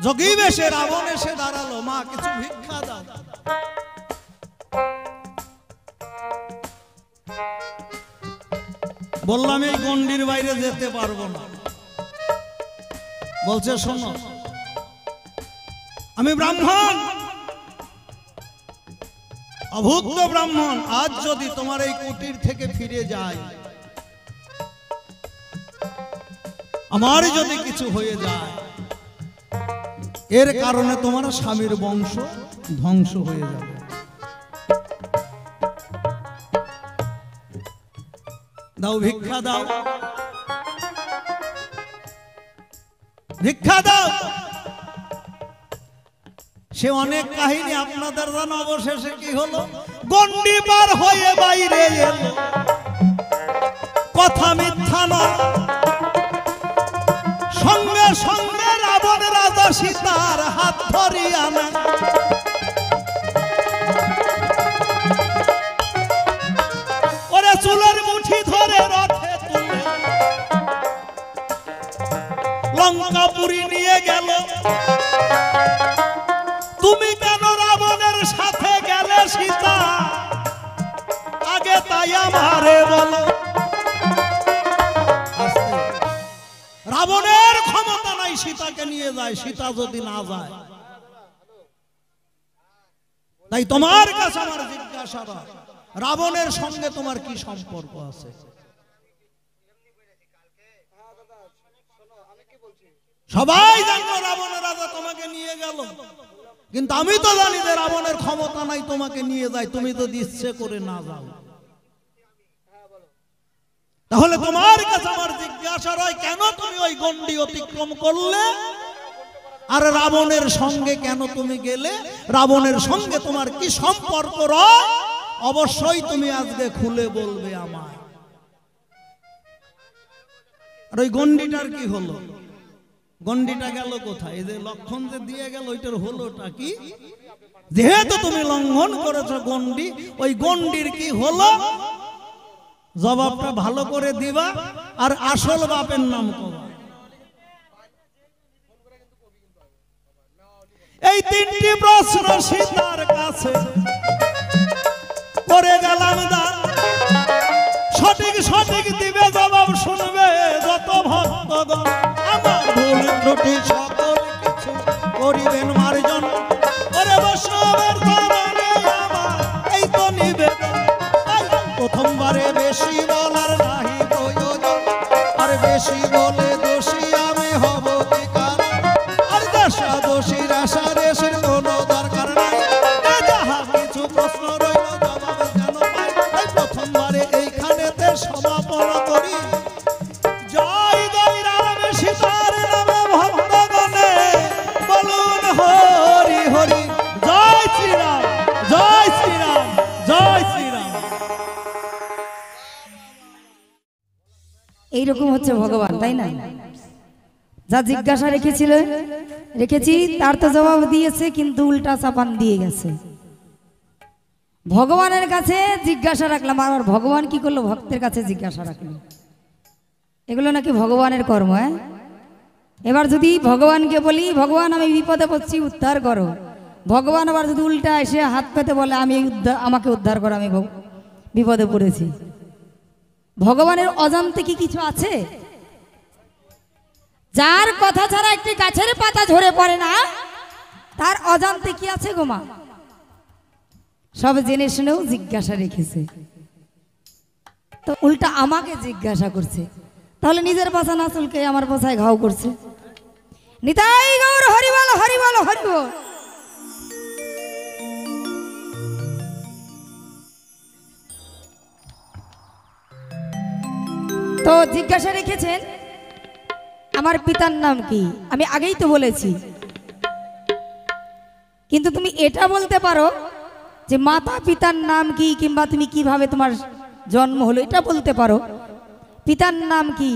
যোগী বেশে রাবণ এসে দাঁড়ালো, মা কিছু ভিক্ষা দাও। বললাম এই গণ্ডির বাইরে যেতে পারবো না। বলছে শোনো, আমি ব্রাহ্মণ, অভুক্ত ব্রাহ্মণ, আজ যদি তোমার এই কুটির থেকে ফিরে যায়, আমার যদি কিছু হয়ে যায়, এর কারণে তোমার স্বামীর বংশ ধ্বংস হয়ে যাবে। দাও ভিক্ষা দাও, ভিক্ষা দাও। সে অনেক কাহিনী আপনাদের জানা। অবশেষে কি হলো? গণ্ডি পার হয়ে বাইরে এলো, কথা মিথ্যা নয়। সঙ্গে সঙ্গে রাবণ রাজা সীতার হাত ধরিয়া নেন। ওরে চুলের মুঠি ধরে রথে তুলে লঙ্কাপুরী নিয়ে গেল। তুমি কেন রাবণের সাথে গেলে সীতা? আগে তাই আমারে বলো। রাবণের ক্ষমতা নাই সীতাকে নিয়ে যায়, সীতা যদি না যায়। তাই তোমার কাছে আমার জিজ্ঞাসা, রাবণের সঙ্গে তোমার কি সম্পর্ক আছে? সবাই জানলো রাবণের রাজা তোমাকে নিয়ে গেল, কিন্তু আমি তো জানি যে রাবণের ক্ষমতা নাই তোমাকে নিয়ে যায়। তুমি তো ইচ্ছে করে না যাও। তাহলে তোমার কাছে আমার জিজ্ঞাসা রয়, কেন তুমি ওই গণ্ডি অতিক্রম করলে? আর রাবণের সঙ্গে কেন তুমি গেলে? রাবণের সঙ্গে তোমার কি সম্পর্ক রয়? অবশ্যই তুমি আজকে খুলে বলবে আমায়। আর ওই গণ্ডিটার কি হলো? গণ্ডিটা গেল কোথায়? এই যে লক্ষণ যে দিয়ে গেল, ওইটার হলোটা কি? যেহেতু তুমি লঙ্ঘন করেছো গণ্ডি, ওই গণ্ডির কি হলো? জবাবটা ভালো করে দিবা, আর আসল বাপের নাম কবা। এই তিনটি প্রশ্ন সীতার কাছে করে গেলাম দান। সঠিক সঠিক দিবে জবাব, শুনবে যত ভক্তগণ। আমার ভুল ত্রুটি সকল কিছু করিবেন মার্জন। ওরে বৈষ্ণবের চরণে আমার এই তো নিবেদন। প্রথমবারে বেশি বলার নাহি প্রয়োজন, আর বেশি বলে দোষী আমি হব কি কারণ? আর দেশা দোষীর আশা দেশের কোনো দরকার নাই। যাহা কিছু প্রশ্ন রইল জবাব যেন পাই। তাই প্রথমবারে এইখানেতে সমাপন করি। জয় জয় রাম সীতার নামে ভক্তগণে বলুন হরি হরি। জয় শ্রীরাম, জয় শ্রীরাম, জয় শ্রীরাম। এইরকম হচ্ছে ভগবান, তাই না? যা জিজ্ঞাসা রেখেছি তার তো জবাব দিয়েছে, কিন্তু উল্টা চাপান দিয়ে গেছে। ভগবানের কাছে জিজ্ঞাসা রাখলাম, আর ভগবান কি করলো? ভক্তের কাছে জিজ্ঞাসা রাখলো। এগুলো নাকি ভগবানের কর্ম। এবার যদি ভগবানকে বলি, ভগবান আমি বিপদে পড়ছি, উদ্ধার করো, ভগবান আবার যদি উল্টা এসে হাত পেতে বলে আমি আমাকে উদ্ধার করো, আমি বিপদে পড়েছি। ভগবানের অজান্তে কি কিছু আছে? যার কথা ছাড়া একটি গাছের পাতা ঝরে পড়ে না, তার অজান্তে কি আছে গো মা? সব জেনে শুনেও জিজ্ঞাসা রেখেছে, তো উল্টা আমাকে জিজ্ঞাসা করছে। তাহলে নিজের পাছা না চুলকে আমার পাছায় ঘাও করছে। নিতাই গৌর হরি বল, হরি বল, হরি বল। তো জিজ্ঞাসা রেখেছেন আমার পিতার নাম কি? আমি আগেই তো বলেছি, কিন্তু তুমি এটা বলতে পারো যে মাতা পিতার নাম কি, কিংবা তুমি কিভাবে তোমার জন্ম হলো, এটা বলতে পারো। পিতার নাম কি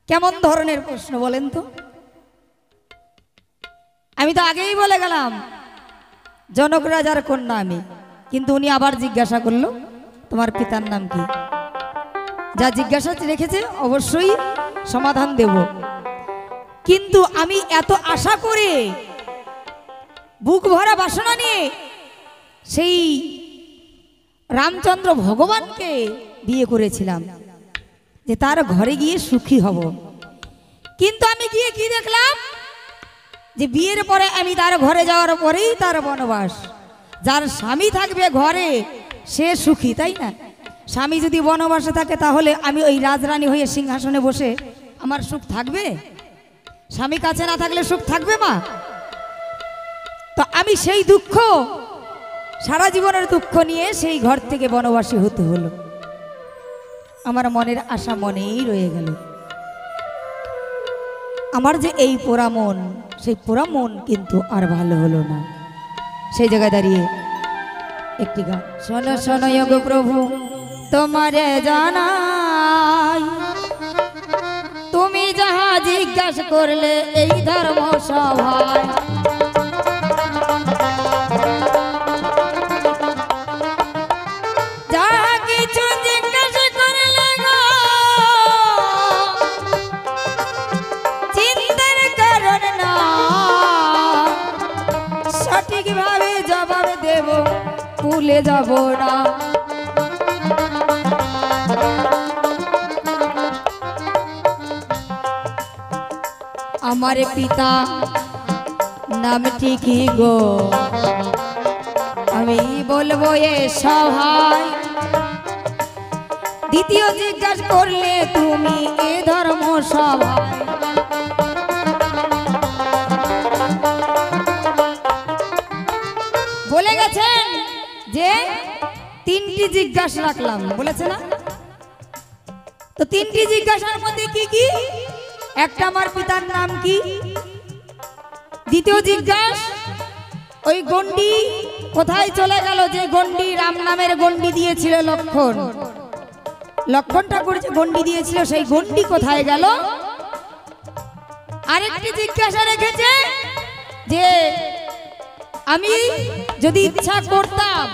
কেমন ধরনের প্রশ্ন বলেন তো? আমি তো আগেই বলে গেলাম জনক রাজার কন্যা আমি। কিন্তু উনি আবার জিজ্ঞাসা করলো তোমার পিতার নাম কি? যা জিজ্ঞাসা রেখেছে অবশ্যই সমাধান দেব। কিন্তু আমি এত আশা করে বুক ভরা বাসনা নিয়ে সেই রামচন্দ্র ভগবানকে বিয়ে করেছিলাম যে তার ঘরে গিয়ে সুখী হব। কিন্তু আমি গিয়ে কি দেখলাম যে বিয়ের পরে আমি তার ঘরে যাওয়ার পরেই তার বনবাস। যার স্বামী থাকবে ঘরে সে সুখী, তাই না? স্বামী যদি বনবাসে থাকে তাহলে আমি ওই রাজরানী হয়ে সিংহাসনে বসে আমার সুখ থাকবে? স্বামী কাছে না থাকলে সুখ থাকবে মা? তো আমি সেই দুঃখ, সারা জীবনের দুঃখ নিয়ে সেই ঘর থেকে বনবাসী হতে হলো। আমার মনের আশা মনেই রয়ে গেল। আমার যে এই পোড়া মন, সেই পোড়া মন কিন্তু আর ভালো হলো না। সেই জায়গায় দাঁড়িয়ে একটি গান, শোনো শোনো গো প্রভু তোমারে জানাই, তুমি যাহা জিজ্ঞাসা করলে এই ধর্ম সভায়, যাহা কিছু জিজ্ঞাসা করলে গো চিন্তার কারণ না, সঠিকভাবে জবাব দেব, ভুলে যাব না। আমার পিতা নামটি কি গো? আমি বলবো এ সহায়। দ্বিতীয় জিজ্ঞাসা করলে তুমি এ ধর্ম সভায়, বলে গেছেন যে তিনটি জিজ্ঞাসা রাখলাম, বলেছে না? তো তিনটি জিজ্ঞাসার মধ্যে কি কি? একটা আমার পিতার নাম কি, দ্বিতীয় জিজ্ঞাসা ওই গন্ডি কোথায় চলে গেল, যে গন্ডি রাম নামের গন্ডি দিয়েছিল লক্ষণ, লক্ষণ ঠাকুর যে গন্ডি দিয়েছিল সেই গন্ডি কোথায় গেল। আরেকটি জিজ্ঞাসা রেখেছে যে আমি যদি ইচ্ছা করতাম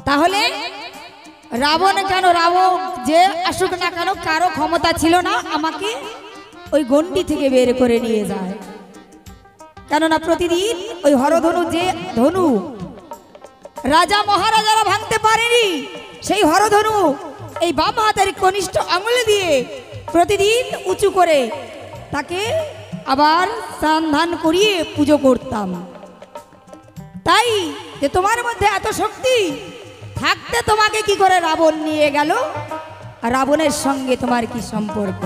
তাহলে রাবণ কেন, রাবণ যে আসুক না কেন কারো ক্ষমতা ছিল না আমাকে ওই গন্ডি থেকে বের করে নিয়ে যায়। কেননা প্রতিদিন ওই হরধনু, যে ধনু রাজা মহারাজারা ভাঙতে পারেনি, সেই হরধনু এই বাম হাতের কনিষ্ঠ আঙুল দিয়ে প্রতিদিন উঁচু করে তাকে আবার স্নান ধান করিয়ে পুজো করতাম। তাই যে তোমার মধ্যে এত শক্তি থাকতে তোমাকে কি করে রাবণ নিয়ে গেল, আর রাবণের সঙ্গে তোমার কি সম্পর্ক?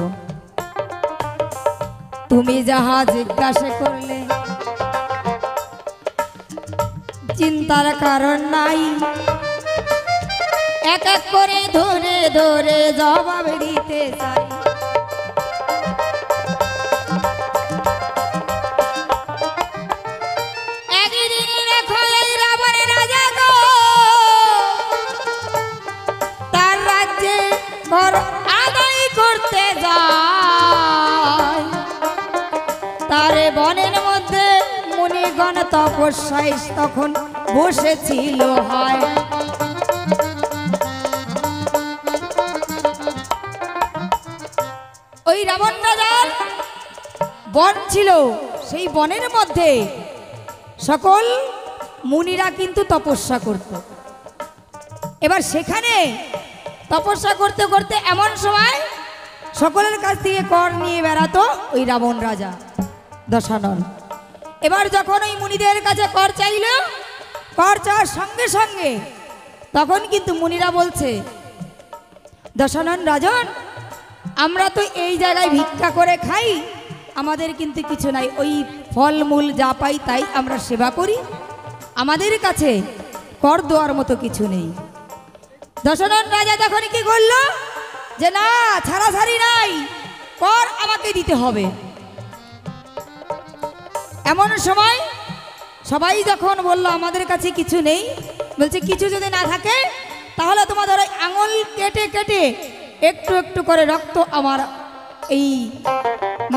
তুমি যাহা জিজ্ঞাসা করলে চিন্তার কারণ নাই, এক এক করে ধরে ধরে জবাব দিতে চাই। একদিন দেখো এই রাবণের রাজা গো তার রাজ্যে কর আদায় করতে যায়, তারে বনের মধ্যে মুনিগণ তপস্যায় তখন বসেছিল হয়। ওই রাবণ রাজার বন ছিল, সেই বনের মধ্যে সকল মুনিরা কিন্তু তপস্যা করত। এবার সেখানে তপস্যা করতে করতে এমন সময় সকলের কাছ থেকে কর নিয়ে বেড়াতো ওই রাবণ রাজা দশানন। এবার যখন ওই মুনিদের কাছে কর চাইল, কর চাওয়ার সঙ্গে সঙ্গে তখন কিন্তু মুনিরা বলছে, দশানন রাজন, আমরা তো এই জায়গায় ভিক্ষা করে খাই, আমাদের কিন্তু কিছু নাই, ওই ফলমূল যা পাই তাই আমরা সেবা করি, আমাদের কাছে কর দেওয়ার মতো কিছু নেই। দশানন রাজা তখন কি করলো যে না, ছাড়াছাড়ি নাই, কর আমাকে দিতে হবে। এমন সময় সবাই যখন বলল আমাদের কাছে কিছু নেই, বলছে কিছু যদি না থাকে তাহলে তোমাদের ওই আঙুল কেটে কেটে একটু একটু করে রক্ত আমার এই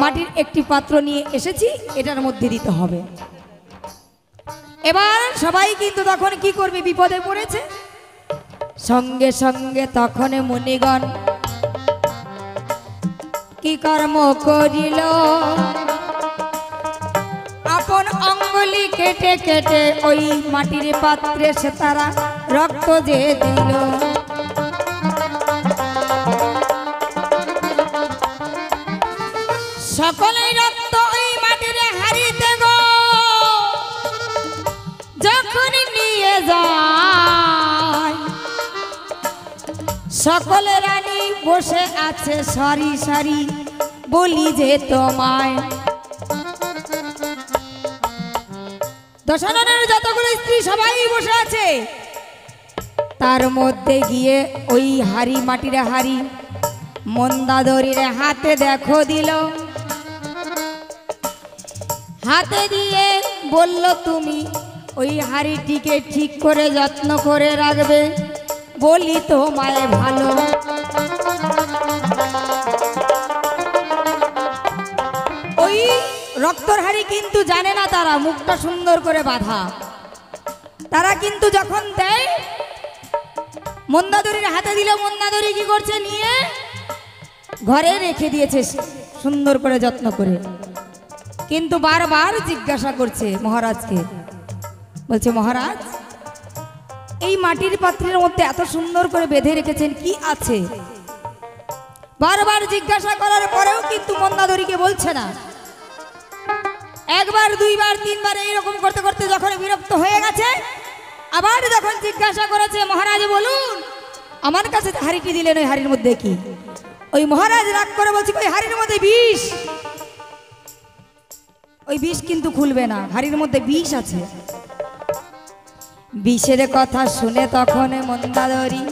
মাটির একটি পাত্র নিয়ে এসেছি, এটার মধ্যে দিতে হবে। এবার সবাই কিন্তু তখন কি করবে, বিপদে পড়েছে। সঙ্গে সঙ্গে তখন মুনিগণ কি কর্ম করিল, আপন অঙ্গুলি কেটে কেটে ওই মাটির পাত্রে সে তারা রক্ত যে দিল। সকলেই রক্ত ওই মাটির হাড়িতে গো যখন নিয়ে যায়, সকলে রানী বসে আছে সারি সারি, বলি যে তোমায়। দশাননের যতগুলো স্ত্রী সবাই বসে আছে, তার মধ্যে গিয়ে ওই হাড়ি, মাটির হাড়ি মন্দাদরির হাতে দেখো দিল, হাতে দিয়ে বলল তুমি ওই হাড়িটিকে ঠিক করে যত্ন করে রাখবে, বলি তোমায় ভালো। ওই রক্তর হাড়ি কিন্তু জানে না তারা, মুখটা সুন্দর করে বাঁধা। তারা কিন্তু যখন দেয় মন্দাদরির হাতে দিল, মন্দাদরি কি করছে, নিয়ে ঘরে রেখে দিয়েছে সুন্দর করে যত্ন করে। কিন্তু বারবার জিজ্ঞাসা করছে মহারাজকে, বলছে মহারাজ এই মাটির পাত্রের মধ্যে এত সুন্দর করে বেঁধে রেখেছেন, কি আছে? বারবার জিজ্ঞাসা করার পরেও কিন্তু মন্দাদরিকে বলছে না। একবার, দুইবার, তিনবার এইরকম করতে করতে যখন বিরক্ত হয়ে গেছে, আবার যখন জিজ্ঞাসা করেছে মহারাজ বলুন আমার কাছে হাড়িটি দিলেন, ওই হাড়ির মধ্যে কি? ওই মহারাজ রাগ করে বলছে ওই হাড়ির মধ্যে বিষ, ওই বিষ কিন্তু খুলবে না, হাড়ির মধ্যে বিষ আছে। বিষের কথা শুনে তখন মন্দাদরি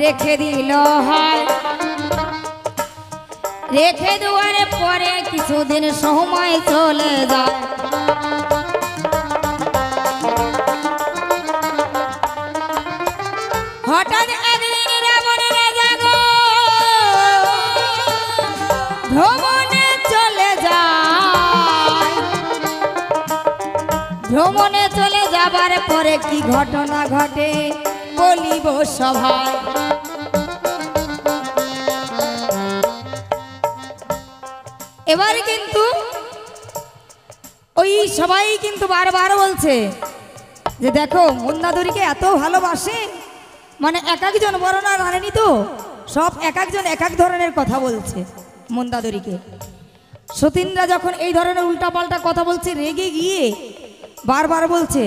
রেখে দিল হয়, রেখে দেওয়ার পরে কিছুদিন সময় চলে যায়। হঠাৎ একদিন রাবণের রাজা গো ভ্রমণে চলে যায়। ভ্রমণে চলে যাবার পরে কি ঘটনা ঘটে বলিব সভায়। এবার কিন্তু ওই সবাই কিন্তু বারবার বলছে যে দেখো মন্দাদরিকে এত ভালোবাসে, মানে এক একজন বর্ণনা রানেনি তো, সব এক একজন এক এক ধরনের কথা বলছে মন্দাদরিকে। সতীনরা যখন এই ধরনের উল্টাপাল্টা কথা বলছে, রেগে গিয়ে বারবার বলছে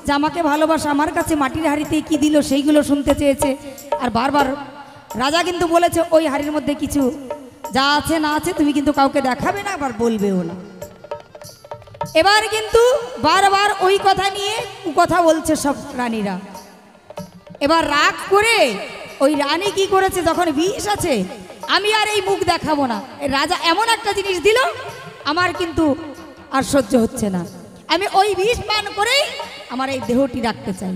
যে আমাকে ভালোবাসা, আমার কাছে মাটির হাড়িতে কি দিল সেইগুলো শুনতে চেয়েছে। আর বারবার রাজা কিন্তু বলেছে ওই হাড়ির মধ্যে কিছু যা আছে না আছে তুমি কিন্তু কাউকে দেখাবে না, আবার বলবেও না। এবার কিন্তু বারবার ওই কথা নিয়ে কথা বলছে সব রানীরা। এবার রাগ করে ওই রানী কি করেছে, যখন বিষ আছে আমি আর এই মুখ দেখাবো না, রাজা এমন একটা জিনিস দিল আমার কিন্তু আর সহ্য হচ্ছে না, আমি ওই বিষ পান করেই আমার এই দেহটি রাখতে চাই।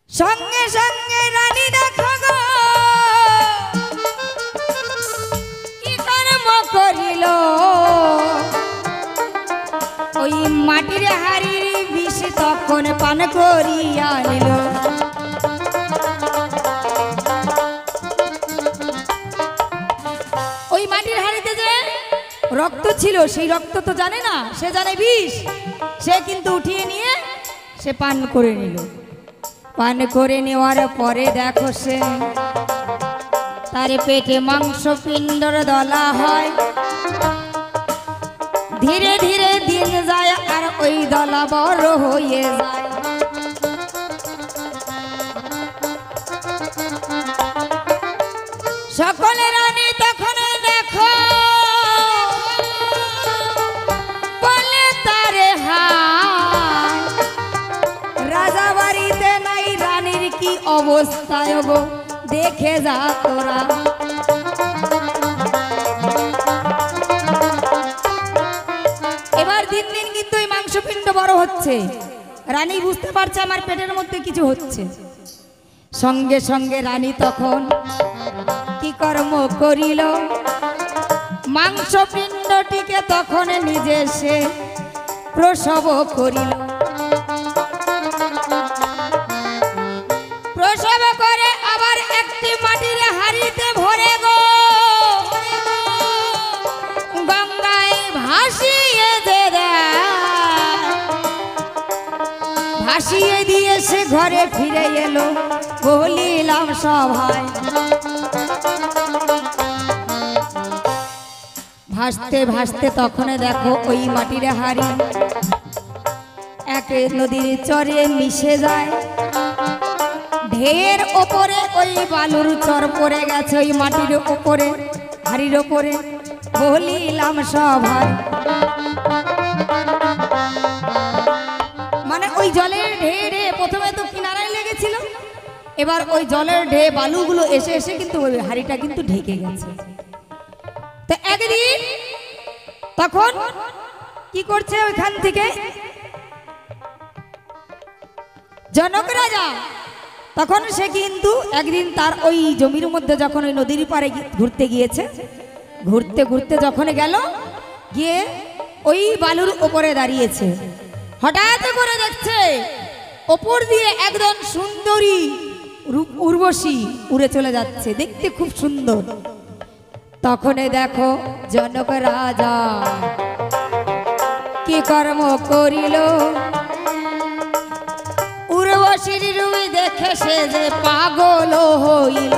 সঙ্গে সঙ্গে রানী দেখো গো কি কর্ম করিল, ওই মাটির হাড়ির বিষ তখন পান করিয়া নিল। ওই মাটির হাড়িতে যে রক্ত ছিল সেই রক্ত তো জানে না, সে জানে বিষ, সে কিন্তু উঠিয়ে নিয়ে সে পান করে নিল। পান করে নেওয়ার পরে দেখো সে তার পেটে মাংস পিণ্ডর দলা হয়, ধীরে ধীরে দিন যায় আর ওই দলা বড় হয়ে যায়। সকলে রানী তখন দেখো বলে তারে হায়, রাজা বাড়িতে নাই রানীর কি অবস্থায় গো দেখে যা তোরা। এবার দিন দিন কিন্তু এই মাংসপিণ্ড বড় হচ্ছে, রানী বুঝতে পারছে আমার পেটের মধ্যে কিছু হচ্ছে। সঙ্গে সঙ্গে রানী তখন কি কর্ম করিল, মাংসপিণ্ডটিকে তখন নিজে সে প্রসব করিল। প্রসব করে আবার একটি মাটির হাড়িতে ভরে গো গঙ্গায় ভাসিয়ে ভাসিয়ে দিয়ে সে ঘরে ফিরে এলো। বলিলাম সভায় ভাসতে ভাসতে তখন দেখো ওই মাটির হাড়ি এক নদীর চরে মিশে যায়। ঢের ওপরে ওই বালুর চর পড়ে গেছে ওই মাটির ওপরে হাড়ির ওপরে। বলিলাম সভায় মানে ওই জলের ঢেড়ে প্রথমে তো কিনারায় লেগেছিল, এবার ওই জলের ঢে বালুগুলো এসে এসে কিন্তু ওই হাড়িটা কিন্তু ঢেকে গেছে। তো একদিন তখন কি করছে ওইখান থেকে জনক রাজা, তখন সে কিন্তু একদিন তার ওই জমির মধ্যে যখন ওই নদীর পাড়ে ঘুরতে গিয়েছে, ঘুরতে ঘুরতে যখন গেল গিয়ে ওই বালুর ওপরে দাঁড়িয়েছে, হঠাৎ করে দেখছে ওপর দিয়ে একদম সুন্দরী উর্বশী উড়ে চলে যাচ্ছে, দেখতে খুব সুন্দর। তখন দেখো জনক রাজা কি কর্ম করিল, উর্বশীর রূপ দেখে সে যে পাগল হইল।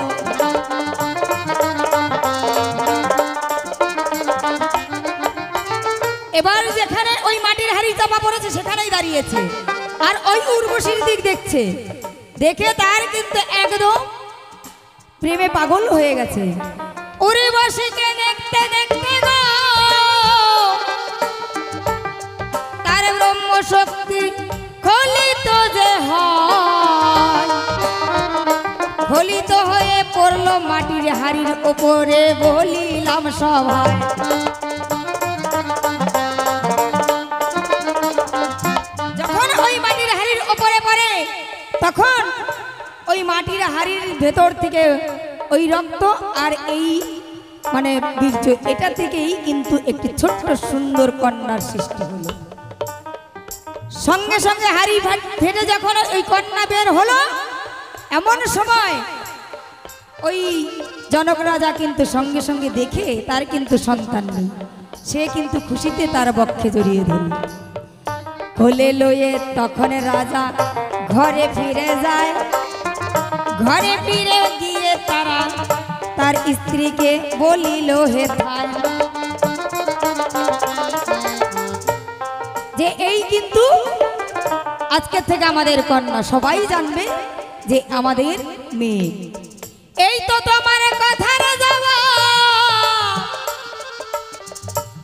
এবার যেখানে ওই মাটির হাড়ি চাপা পড়েছে সেখানেই দাঁড়িয়েছে আর ওই উর্বশীর দিক দেখছে, দেখে তার কিন্তু একদম প্রেমে পাগল হয়ে গেছে। উর্বশীকে দেখতে দেখতে গো তার ব্রহ্ম শক্তি খলিত যে হয়, খলিত হয়ে পড়লো মাটির হাড়ির ওপরে। বলিলাম সভায় যখন ওই মাটির হাড়ির ওপরে পড়ে তখন ওই মাটির হাড়ির ভেতর থেকে ওই রক্ত আর এই মানে বীর্য এটা থেকেই কিন্তু একটি ছোট্ট সুন্দর কন্যার সৃষ্টি হলো। সঙ্গে সঙ্গে হাড়ি ফেটে যখন ওই কন্যা বের হলো, এমন সময় ওই জনক রাজা কিন্তু সঙ্গে সঙ্গে দেখে তার কিন্তু সন্তান নেই, সে কিন্তু খুশিতে তার বক্ষে জড়িয়ে ধরল। কোলে লয়ে তখন রাজা ঘরে ফিরে যায়। ঘরে ফিরে গিয়ে তারা তার স্ত্রীকে বলিল হে ভাই যে এই কিন্তু আজকে থেকে আমাদের কন্যা, সবাই জানবে যে আমাদের মেয়ে। এই তো তোমার কথার যাওয়া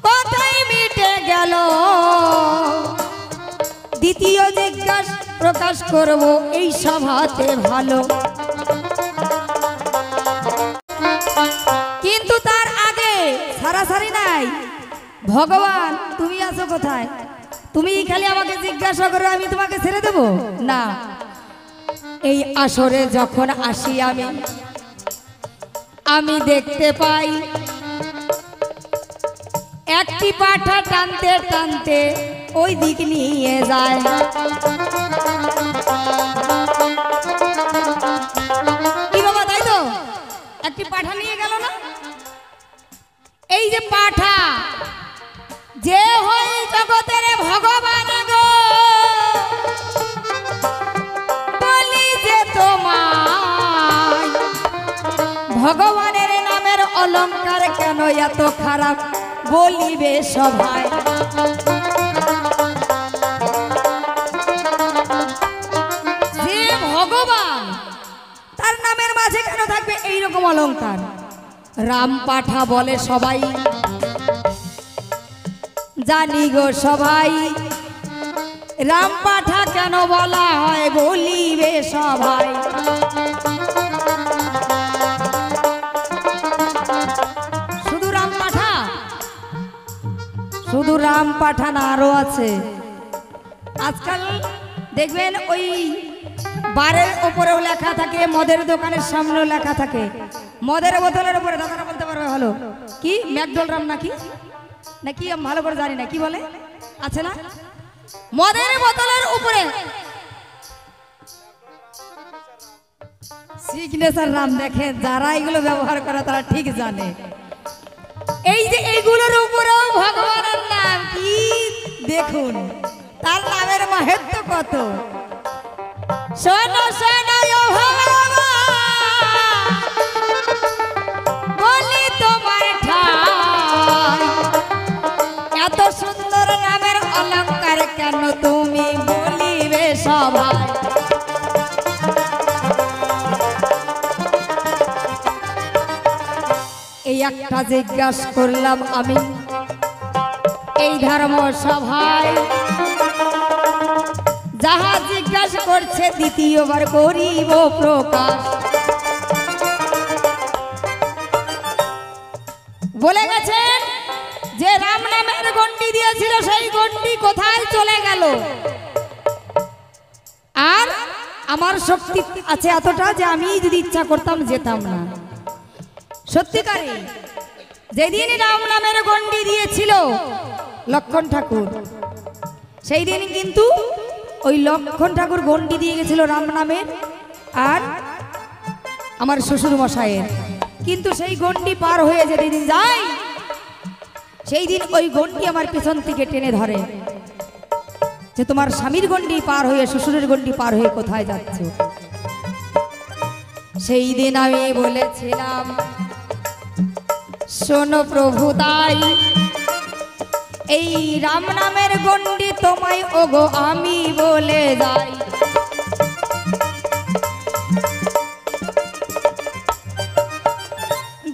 কথাই মিটে গেল, দ্বিতীয় জিজ্ঞাসা প্রকাশ করব এই সভাতে ভালো। কিন্তু তার আগে সারাসারি নাই, ভগবান তুমি আছো কোথায়? তুমি খালি আমাকে জিজ্ঞাসা করো আমি তোমাকে ছেড়ে দেব না। এই আসরে যখন আসি আমি দেখতে পাই একটি পাঠা টানতে টানতে ওই দিক নিয়ে যায়। কি বাবা, তাই তো একটি পাঠা নিয়ে গেল না? এই যে পাঠা যে হয় জগতের ভগবান গো, বলি যে তোমায় ভগবানের নামের অলংকার কেন এত খারাপ বলিবে সবাই। যে ভগবান তার নামের মাঝে কেন থাকবে এইরকম অলংকার? রাম পাঠা বলে সবাই জানি গো সবাই, রাম পাঠা কেন বলা হয় বলিবে সবাই। শুধু রাম পাঠা, শুধু রাম পাঠা না আরো আছে। আজকাল দেখবেন ওই বারের উপরেও লেখা থাকে, মদের দোকানের সামনেও লেখা থাকে, মদের বোতলের উপরে দাদারা বলতে পারবে ভালো কি ম্যাকডোল রাম নাকি নাকি আমি ভালো করে জানি না, কি বলে আছে না? মদের বোতলের উপরে সিগনেচার নাম দেখেন, যারা এগুলো ব্যবহার করে তারা ঠিক জানে। এই যে এইগুলোর উপরেও ভগবানের নাম কি দেখুন, তার নামের মাহাত্ম্য কত। শোনো শোনো ও ভগবান, বলি তোমার ঠাই, এত সুন্দর নামের অলংকার কেন তুমি বলিবে সবাই। এই একটা জিজ্ঞাসা করলাম আমি এই ধর্ম সভায়, যাহা জিজ্ঞাসা করছে দ্বিতীয়বার করিব প্রকাশ। বলে গেছেন যে রাম নামের গন্ডি দিয়েছিল, সেই গন্ডি কোথায় চলে গেল। আর আমার শক্তি আছে এতটা যে আমি যদি ইচ্ছা করতাম যেতাম না। সত্যিকারে যেদিন রাম নামের গন্ডি দিয়েছিল লক্ষণ ঠাকুর, সেই দিন কিন্তু ওই লক্ষণ ঠাকুর গন্ডি দিয়ে গেছিল রাম নামের আর আমার শ্বশুর মশাইয়ের। কিন্তু সেই গন্ডি পার হয়ে যেদিন যায়, সেই দিন ওই গন্ডি আমার পেছন থেকে টেনে ধরে যে তোমার স্বামীর গন্ডি পার হয়ে, শ্বশুরের গন্ডি পার হয়ে কোথায় যাচ্ছ। সেই দিন আমি বলেছিলাম, শোনো প্রভু তাই, এই রাম নামের গন্ডি তোমায় ওগো আমি বলে যাই।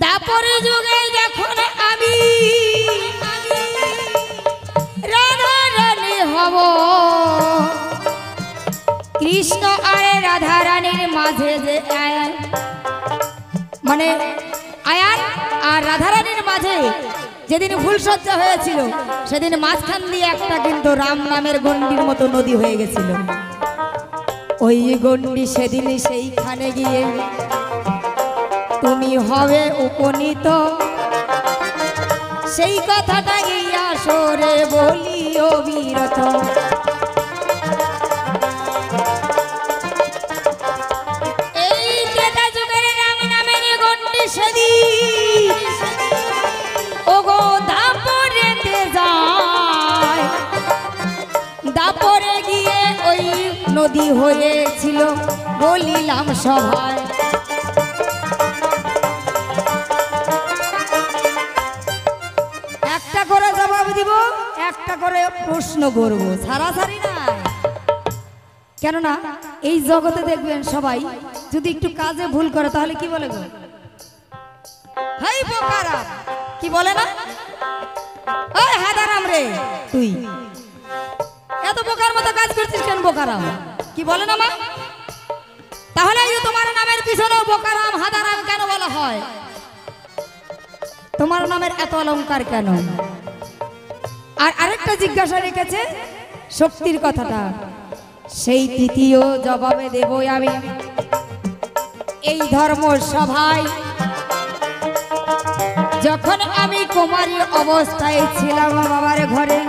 দাপর যুগে যখন আমি রাধা রানী হব, কৃষ্ণ আর রাধা রানীর মাঝে যে মানে আয়ান আর রাধারানীর মাঝে যেদিন ফুলসজ্জা হয়েছিল, সেদিন মাঝখান দিয়ে একটা কিন্তু রাম নামের গন্ডির মতো নদী হয়ে গেছিল। ওই গন্ডি সেদিন সেইখানে গিয়ে তুমি হবে উপনীত, সেই কথাটা গিয়া সরে বলি অবিরত। দাপরে গিয়ে ওই নদী হয়েছিল বলিলাম সভায়। একটা করে জবাব দিব, একটা করে প্রশ্ন করব, সারাসারি না। কেননা এই জগতে দেখবেন সবাই যদি একটু কাজে ভুল করে তাহলে কি বলে গো, হাই বোকারা, কি বলে না, ওই হাদারাম রে তুই এত বোকার মতো কাজ করছিস কেন বোকারাম, কি বলে না মা। তাহলে তোমার নামের পিছনে বোকারাম হাদারাম কেন বলা হয়, তোমার নামের এত অলংকার কেন। আর আরেকটা জিজ্ঞাসা রেখেছে শক্তির কথাটা, সেই তৃতীয় জবাবে দেব আমি এই ধর্ম সভায়। যখন আমি কুমারী অবস্থায় ছিলাম বাবার ঘরে,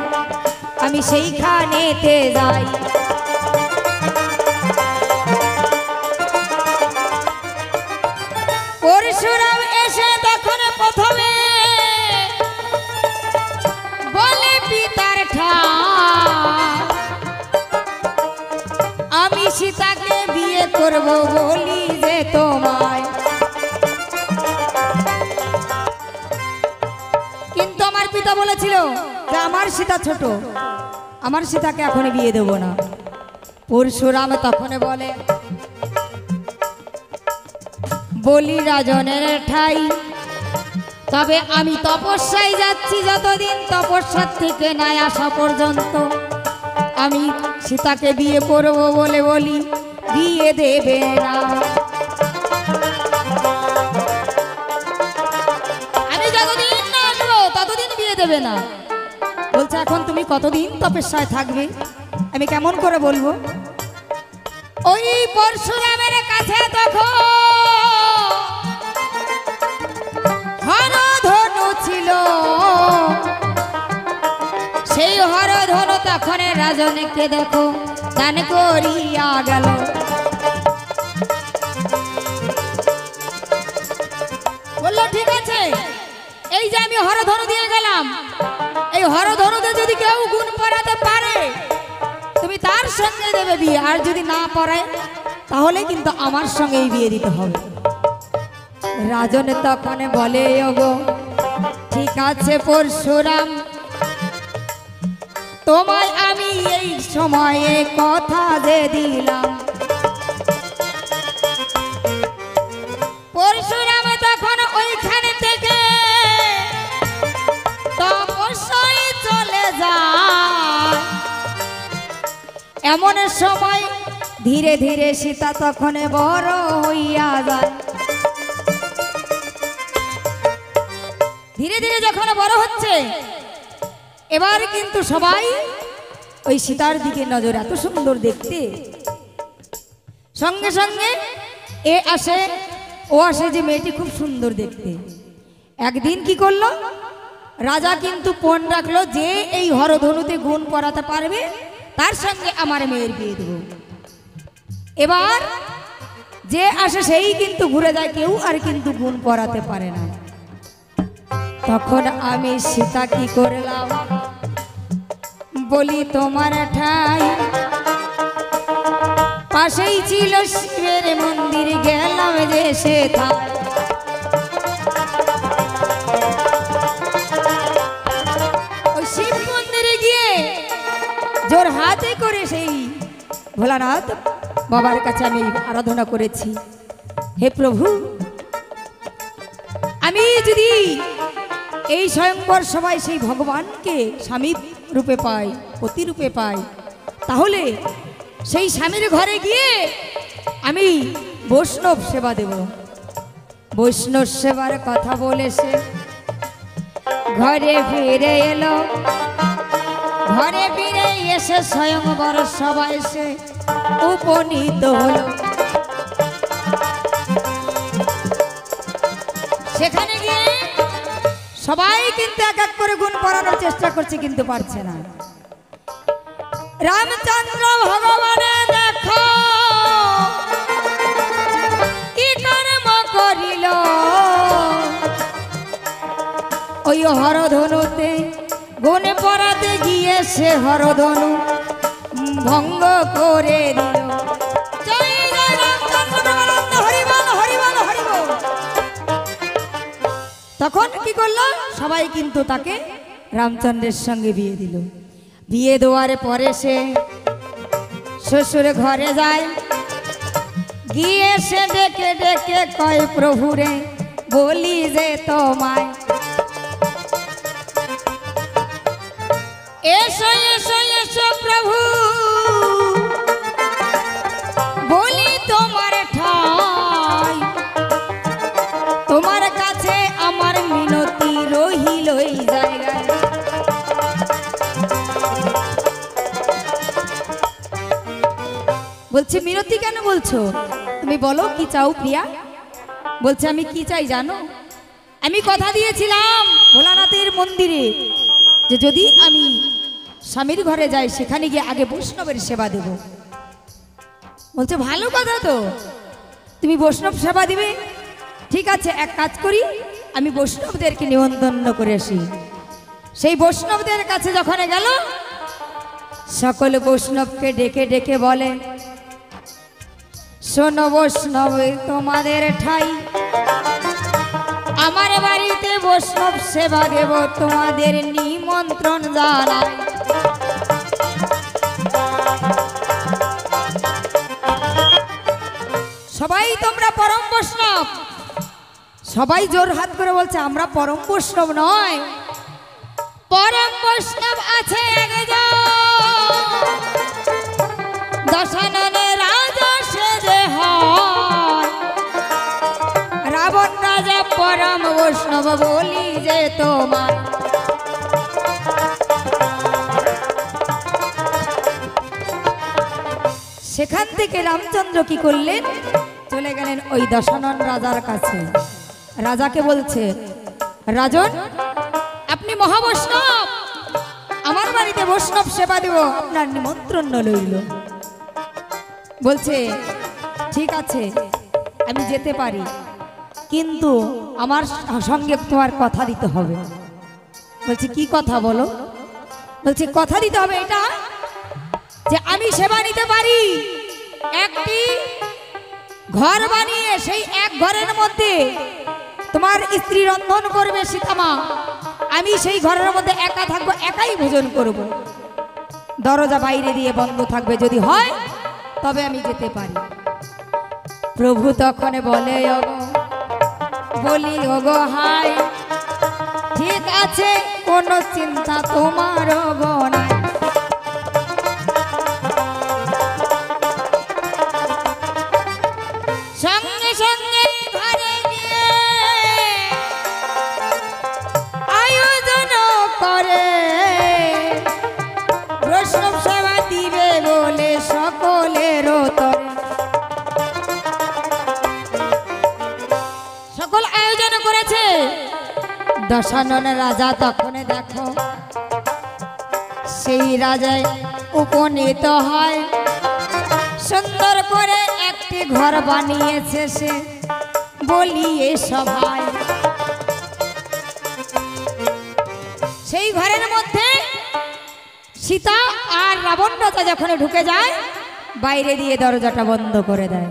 আমি সেইখানেতে যাই। পরশুরাম এসে তখন প্রথমে বলে পিতার ঠাই, আমি সীতাকে বিয়ে করব বলি যে তোমায়। কিন্তু আমার পিতা বলেছিল যে আমার সীতা ছোট, আমার সীতাকে এখন বিয়ে দেব না। পরশুরাম তখন বলে, বলি রাজনের ঠাই, তবে আমি তপস্যায় যাচ্ছি, যতদিন তপস্যার থেকে নাই আসা পর্যন্ত আমি সীতাকে বিয়ে করব বলে বলি বিয়ে দেবে না। আমি যতদিন না আসবো ততদিন বিয়ে দেবে না। বলছে এখন তুমি কতদিন তপস্যায় থাকবে, আমি কেমন করে বলবো। ওই পরশুরামের কাছে তখন হরধনু ছিল, সেই হরধনু তখন রাজনকে দেখো দান করিয়া গেল। বললো ঠিক আছে, এই যে আমি হরধনু দিয়ে গেলাম, এই হরধনুতে যদি কেউ গুণ পড়াতে পারে তুমি তার সঙ্গে দেবে বিয়ে, আর যদি না পড়ে তাহলে কিন্তু আমার সঙ্গেই বিয়ে দিতে হবে। রাজন তখন বলে ওগো ঠিক আছে পরশুরাম, তোমায় আমি এই সময়ে কথা যে দিলাম। পরশুরাম তখন ওইখানে থেকে তপস্যায় চলে যায়। এমন সময় ধীরে ধীরে সীতা তখন বড় হইয়া যায়। ধীরে ধীরে যখন বড় হচ্ছে, এবার কিন্তু সবাই ওই সীতার দিকে নজর, এত সুন্দর দেখতে। সঙ্গে সঙ্গে এ আসে ও আসে যে মেয়েটি খুব সুন্দর দেখতে। একদিন কি করলো, রাজা কিন্তু পণ রাখলো যে এই হরধনুতে গুণ পড়াতে পারবে তার সঙ্গে আমার মেয়ের বিয়ে দেব। এবার যে আসে সেই কিন্তু ঘুরে যায়, কেউ আর কিন্তু গুণ পড়াতে পারে না। তখন আমি সীতা কি করলাম, বলি তোমার ঠাই পাশেই ছিল শিবের মন্দির, গেলাম যে সে ওই শিব মন্দিরে গিয়ে জোর হাতে করে সেই ভোলানাথ বাবার কাছে আমি আরাধনা করেছি, হে প্রভু আমি যদি এই স্বয়ংবর সবাই সেই ভগবানকে স্বামী রূপে পাই, পতি রূপে পাই, তাহলে সেই স্বামীর ঘরে গিয়ে আমি বৈষ্ণব সেবা দেব। বৈষ্ণব সেবার কথা বলে সে ঘরে ফিরে এলো। ঘরে ফিরে এসে স্বয়ংবর সবাই সে উপনীত হলো। সেখানে গিয়ে সবাই কিন্তু এক এক করে গুণ পড়ানোর চেষ্টা করছে, কিন্তু পারছে না। রামচন্দ্র ভগবানে দেখো কি কর্ম করিল, ওই হরধনুতে গুণ পড়াতে গিয়ে সে হরধনু ভঙ্গ করে দিল। জয় জয় রামচন্দ্র প্রেমানন্দ, হরি বল হরি বল হরি বল। তখন কি করলো, সবাই কিন্তু তাকে রামচন্দ্রের সঙ্গে বিয়ে দিল। বিয়ে দেওয়ার পরে সে শ্বশুর ঘরে যায়, গিয়ে সে ডেকে ডেকে কয় প্রভুরে বলি যে তোমায়, এসো এসো এসো প্রভু বলি তোমার ঠাই, তোমার কাছে আমার মিনতি রহিল এই জায়গায়। বলছে মিনতি কেন বলছো, তুমি বলো কি চাও প্রিয়া। বলছে আমি কি চাই জানো, আমি কথা দিয়েছিলাম ভোলানাথের মন্দিরে যে যদি আমি স্বামীর ঘরে যাই সেখানে গিয়ে আগে বৈষ্ণবের সেবা দেব। বলছে ভালো কথা তো, তুমি বৈষ্ণব সেবা দিবে, ঠিক আছে এক কাজ করি, আমি বৈষ্ণবদেরকে নিমন্ত্রণ করে আসি। সেই বৈষ্ণবদের কাছে যখন গেল, সকল বৈষ্ণবকে ডেকে ডেকে বলে শোনো বৈষ্ণব তোমাদের ঠাই, আমার বাড়িতে বৈষ্ণব সেবা দেব, তোমাদের নিমন্ত্রণ জানাই। সবাই তোমরা পরম বৈষ্ণব, সবাই জোর হাত করে বলছে আমরা পরম বৈষ্ণব নয়, পরম বৈষ্ণব আছে একজন, দশাননে রাজা সেজে হয়, রাবণ রাজা পরম বৈষ্ণব বলি যে তোমার। সেখান থেকে রামচন্দ্র কি করলেন, চলে গেলেন ওই দশানন রাজার কাছে। রাজাকে বলছে রাজন আপনি মহাবৈষ্ণব, আমার বাড়িতে বৈষ্ণব সেবা দেব, আপনার নিমন্ত্রণ লইল। বলছে ঠিক আছে আমি যেতে পারি, কিন্তু আমার সঙ্গে তোমার কথা দিতে হবে। বলছে কি কথা বলো? বলছে কথা দিতে হবে এটা যে আমি সেবা নিতে পারি, একটি ঘর বানিয়ে সেই এক ঘরের মধ্যে তোমার স্ত্রী রন্ধন করবে সীতামা, আমি সেই ঘরের মধ্যে একা থাকবো, একাই ভোজন করব, দরজা বাইরে দিয়ে বন্ধ থাকবে, যদি হয় তবে আমি যেতে পারি। প্রভু তখন বলে বলি ওগো হাই, ঠিক আছে কোনো চিন্তা তোমার নাই। সঙ্গে সঙ্গে ঘরে গিয়ে আয়োজন করে বৈষ্ণব সেবা দিবে বলে সকলের তরে। সকল আয়োজন করেছে। দশানন রাজা তখন দেখো সেই রাজায় উপনীত হয়, সুন্দর করে একটি ঘর বানিয়েছে সে বলিয়ে সভায়। সেই ঘরের মধ্যে সীতা আর রাবণ রাজা যখন ঢুকে যায়, বাইরে দিয়ে দরজাটা বন্ধ করে দেয়।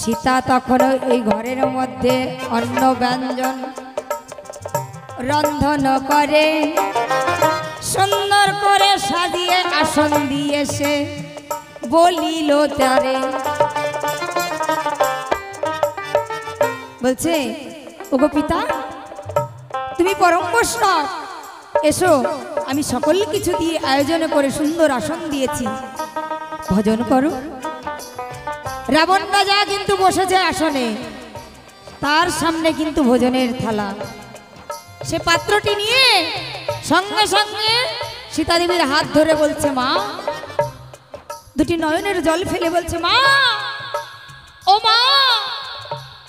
সীতা তখন ওই ঘরের মধ্যে অন্ন ব্যঞ্জন রন্ধন করে, সুন্দর করে সাজিয়ে আসন দিয়েছে বলিল তারে। বলছে ওগো পিতা, তুমি পরম বৈষ্ণব, এসো, আমি সকল কিছু দিয়ে আয়োজন করে সুন্দর আসন দিয়েছি, ভজন করো। রাবণ রাজা কিন্তু বসেছে আসনে, তার সামনে কিন্তু ভোজনের থালা, সে পাত্রটি নিয়ে সঙ্গে সঙ্গে সীতাদেবীর হাত ধরে বলছে মা, দুটি নয়নের জল ফেলে বলছে মা, ও মা,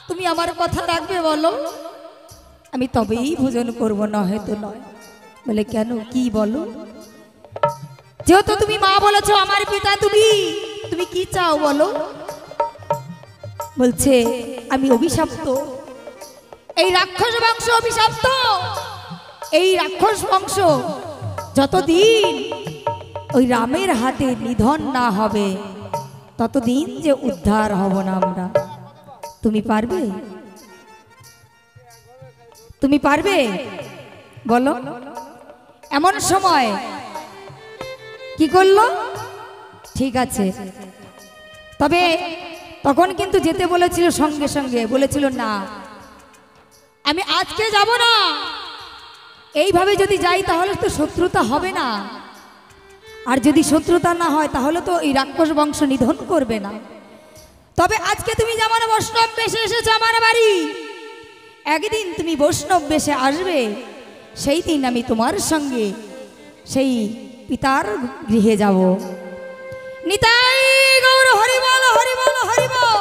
তুমি আমার কথা রাখবে বলো, আমি তবেই ভোজন করব, না হয়তো নয়। বলে কেন, কি বলো? যেহেতু তুমি মা বলেছো, আমার পিতা তুমি, তুমি কি চাও বলো? বলছে আমি অভিশপ্ত, এই রাক্ষস বংশ অভিশপ্ত, এই রাক্ষস বংশ যতদিন ওই রামের হাতে নিধন না হবে ততদিন যে উদ্ধার হব না আমরা। তুমি পারবে? তুমি পারবে বলো? এমন সময় কি করলো? ঠিক আছে, তবে তখন কিন্তু যেতে বলেছিল, সঙ্গে সঙ্গে বলেছিল না আমি আজকে যাব না, এইভাবে যদি যাই তাহলে তো শত্রুতা হবে না, আর যদি শত্রুতা না হয় তাহলে তো এই রাক্ষস বংশ নিধন করবে না। তবে আজকে তুমি যেমন বৈষ্ণব বেশে এসেছো আমার বাড়ি, একদিন তুমি বৈষ্ণব বেশে আসবে, সেই দিন আমি তোমার সঙ্গে সেই পিতার গৃহে যাব। নিতাই গৌর হরি বল, হরি বল, হরি বল।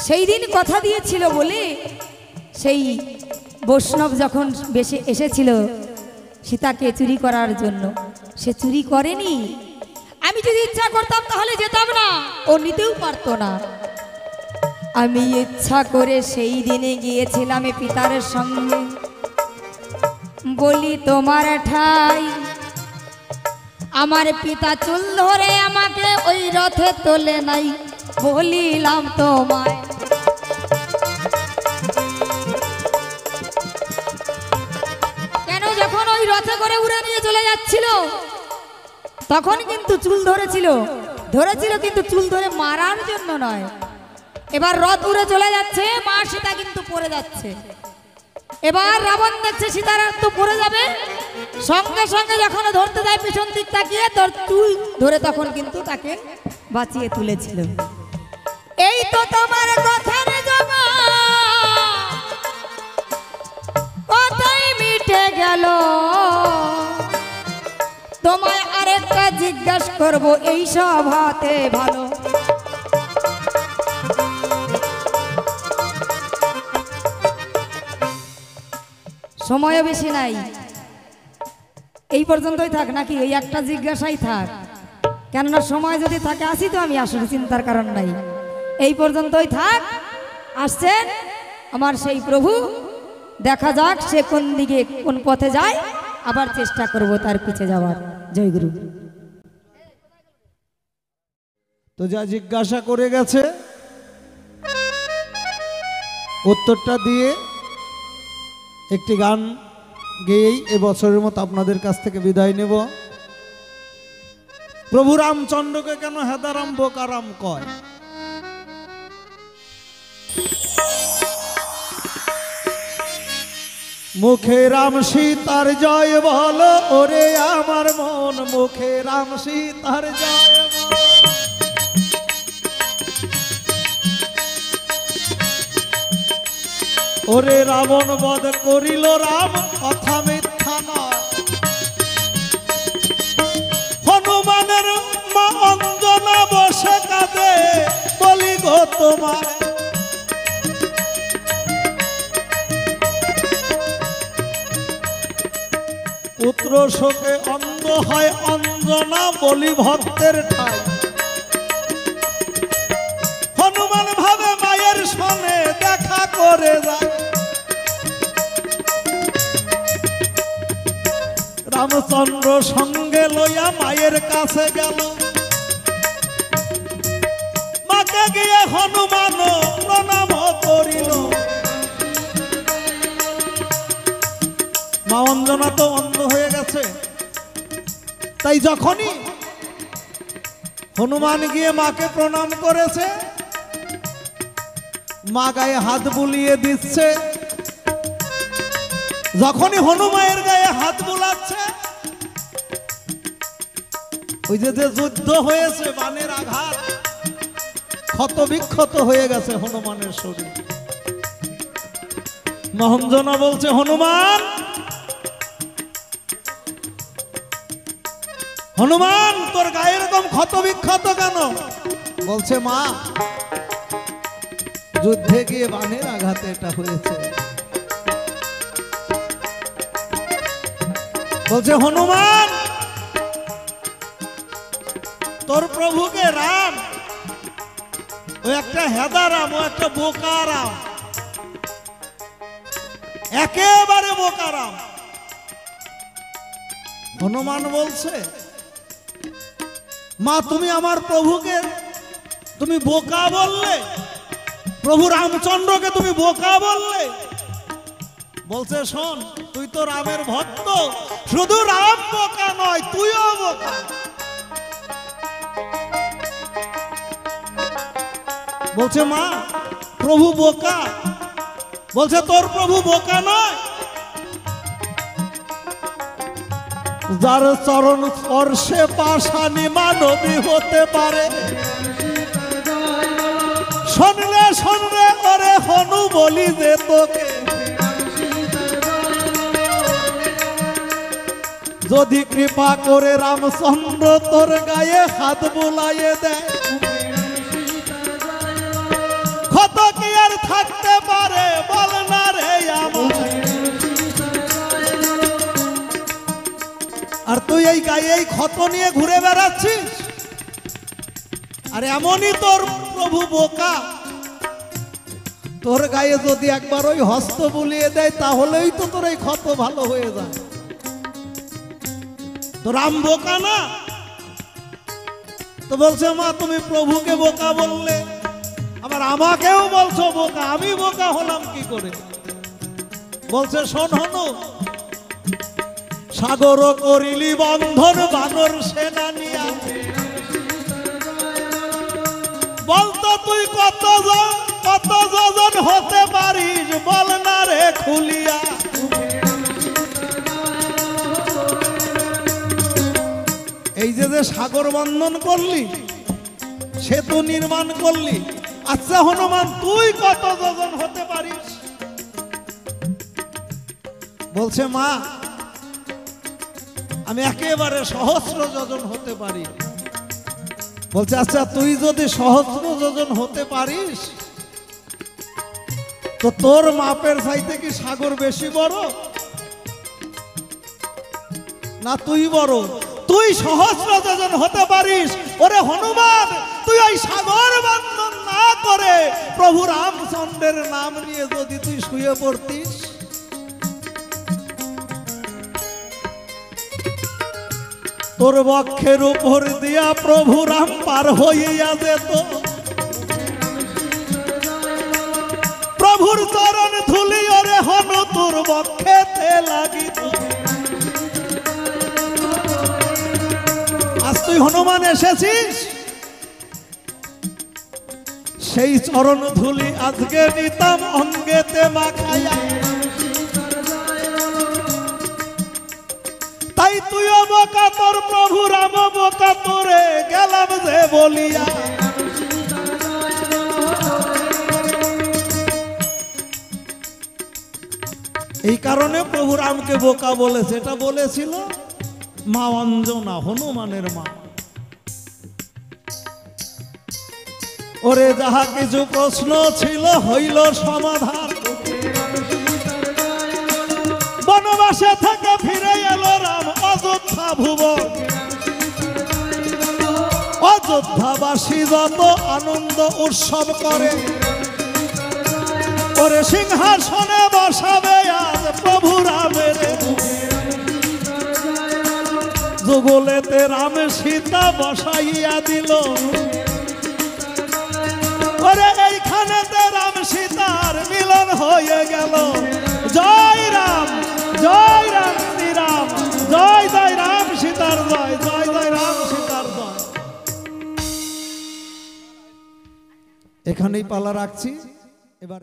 সেই দিন কথা দিয়েছিল বলে সেই বৈষ্ণব যখন বেশে এসেছিল সীতাকে চুরি করার জন্য, সে চুরি করেনি। আমি যদি ইচ্ছা করতাম তাহলে যেতাম না, ও নিতেও পারতো না। আমি ইচ্ছা করে সেই দিনে গিয়েছিলাম পিতার সঙ্গে, বলি তোমার ঠাই, আমার পিতা চুল ধরে আমাকে ওই রথে তোলে নাই, বলিলাম তোমায়। কেন, যখন ওই রথে করে উড়ে নিয়ে চলে যাচ্ছিল তখন কিন্তু চুল ধরেছিল, কিন্তু চুল ধরে মারার জন্য নয়। এবার রথ উড়ে চলে যাচ্ছে, মা সীতা কিন্তু পড়ে যাচ্ছে। এবার রাবণ দেখছে সীতার তো পড়ে যাবে, সঙ্গে সঙ্গে যখন ধরতে যায় পিছন দিক তাকিয়ে তোর চুল ধরে তখন কিন্তু তাকে বাঁচিয়ে তুলেছিল। এই তো তোমার কথার জমা, কথাই মিটে গেল। তোমায় আরেকটা জিজ্ঞাসা করব, এই সভাতে ভালো সময়ও বেশি নাই, এই পর্যন্তই থাক নাকি? এই একটা জিজ্ঞাসাই থাক, কেননা সময় যদি থাকে আসি তো আমি আসলে চিন্তার কারণ নাই। এই পর্যন্তই থাক। আসছেন আমার সেই প্রভু, দেখা যাক সে কোন দিকে কোন পথে যায়, আবার চেষ্টা করব তার পিছে যাওয়ার। জয় গুরু। তো যা জিজ্ঞাসা করে গেছে উত্তরটা দিয়ে একটি গান গেয়েই এবছরের মতো আপনাদের কাছ থেকে বিদায় নেব। প্রভু রামচন্দ্রকে কেন হেদারাম বোকারাম কয়? মুখে রাম সীতার জয় বলো ওরে আমার মন, মুখে রাম সীতার জয় বলো। ওরে রাবণ বধ করিল রাম, কথা মিথ্যা নয়। হনুমানের মা অঞ্জনা বসে কাঁদে, বলি গো তোমায়। পুত্র শোকে অন্ধ হয় অঞ্জনা, বলি ভক্তের ঠাই। হনুমান ভাবে মায়ের সনে দেখা করে যায়। রামচন্দ্র সঙ্গে লইয়া মায়ের কাছে গেল, মাকে গিয়ে হনুমান প্রণাম করিল। মা অঞ্জনা তো অন্ধ হয়ে গেছে, তাই যখনই হনুমান গিয়ে মাকে প্রণাম করেছে, মা গায়ে হাত বুলিয়ে দিচ্ছে। যখনই হনুমানের গায়ে হাত বুলাচ্ছে, ওই যে যুদ্ধ হয়েছে বানের আঘাত, ক্ষত বিক্ষত হয়ে গেছে হনুমানের শরীর। মা অঞ্জনা বলছে, হনুমান হনুমান তোর গায়ে এরকম ক্ষত বিক্ষত কেন? বলছে, মা যুদ্ধে গিয়ে বানের আঘাতে এটা হয়েছে। বলছে, হনুমান তোর প্রভুকে রাম ও একটা হেদা রাম, ও একটা বোকা রাম, একেবারে বোকা রাম। হনুমান বলছে, মা তুমি আমার প্রভুকে তুমি বোকা বললে, প্রভু রামচন্দ্রকে তুমি বোকা বললে। বলছে, শোন তুই তো রামের ভক্ত, শুধু রাম বোকা নয় তুইও বোকা। বলছে, মা প্রভু বোকা? বলছে, তোর প্রভু বোকা নয়, যার চরণ স্পর্শে পাষাণী মানবী হতে পারে। শুনলে শুনলে করে হনু বলি যে তোকে, যদি কৃপা করে রামচন্দ্র তোর গায়ে হাত বুলাইয়ে দেয়, ক্ষত কি আর থাকতে পারে বল না রে আমার। আর তুই এই গায়ে এই ক্ষত নিয়ে ঘুরে বেড়াচ্ছিস, আর এমনই তোর প্রভু বোকা, তোর গায়ে যদি একবার ওই হস্ত বুলিয়ে দেয় তাহলেই তো তোর এই ক্ষত ভালো হয়ে যায়। তো রাম বোকা না? তো বলছে, মা তুমি প্রভুকে বোকা বললে, আবার আমাকেও বলছো বোকা, আমি বোকা হলাম কি করে? বলছে, শোন হনু, সাগর করিলি বন্ধন বানর সেনা নিয়া, বলতো তুই কত যোজন হতে পারিস বল না রে খুলিয়া। এই যে সাগর বন্ধন করলি, সেতু নির্মাণ করলি, আচ্ছা হনুমান তুই কত যোজন হতে পারিস? বলছে, মা আমি একেবারে সহস্র যোজন হতে পারি। বলছে, আচ্ছা তুই যদি সহস্র যোজন হতে পারিস তো তোর মাপের চাইতে কি সাগর বেশি বড়? না তুই বড়, তুই সহস্র যোজন হতে পারিস। ওরে হনুমান, তুই ওই সাগর বন্ধন না করে প্রভু রামচন্দ্রের নাম নিয়ে যদি তুই শুয়ে পড়তিস, তোর বক্ষের উপর দিয়া প্রভু রাম পার হইয়া যেত। প্রভুর চরণ ধুলি ওরে হনু তোর বক্ষেতে লাগিত। আজ তুই হনুমান এসেছিস, সেই চরণ ধুলি আজকে নিতাম অঙ্গেতে মাখাইয়া। তাই তুইও বোকা, তোর প্রভু রাম বোকা, তোরে গেলাম যে বলিয়া। এই কারণে প্রভু রামকে বোকা বলেছে। এটা বলেছিল মা অঞ্জনা, হনুমানের মা। ওরে যাহা কিছু প্রশ্ন ছিল হইল সমাধান। বনবাসে থেকে ফিরে এলো রাম অযোধ্যা ভুবন। অযোধ্যাবাসী যত আনন্দ উৎসব করে, ওরে সিংহাসনে বসাবে আজ প্রভু রামের। যুগলেতে রাম সীতা বসাইয়া দিল, ওরে এইখানেতে রাম সীতার মিলন হয়ে গেল। জয় রাম, জয় রাম, শ্রীরাম, জয় জয় রাম সীতার জয়, জয় জয় রাম সীতার জয়। এখানেই পালা রাখছি এবার।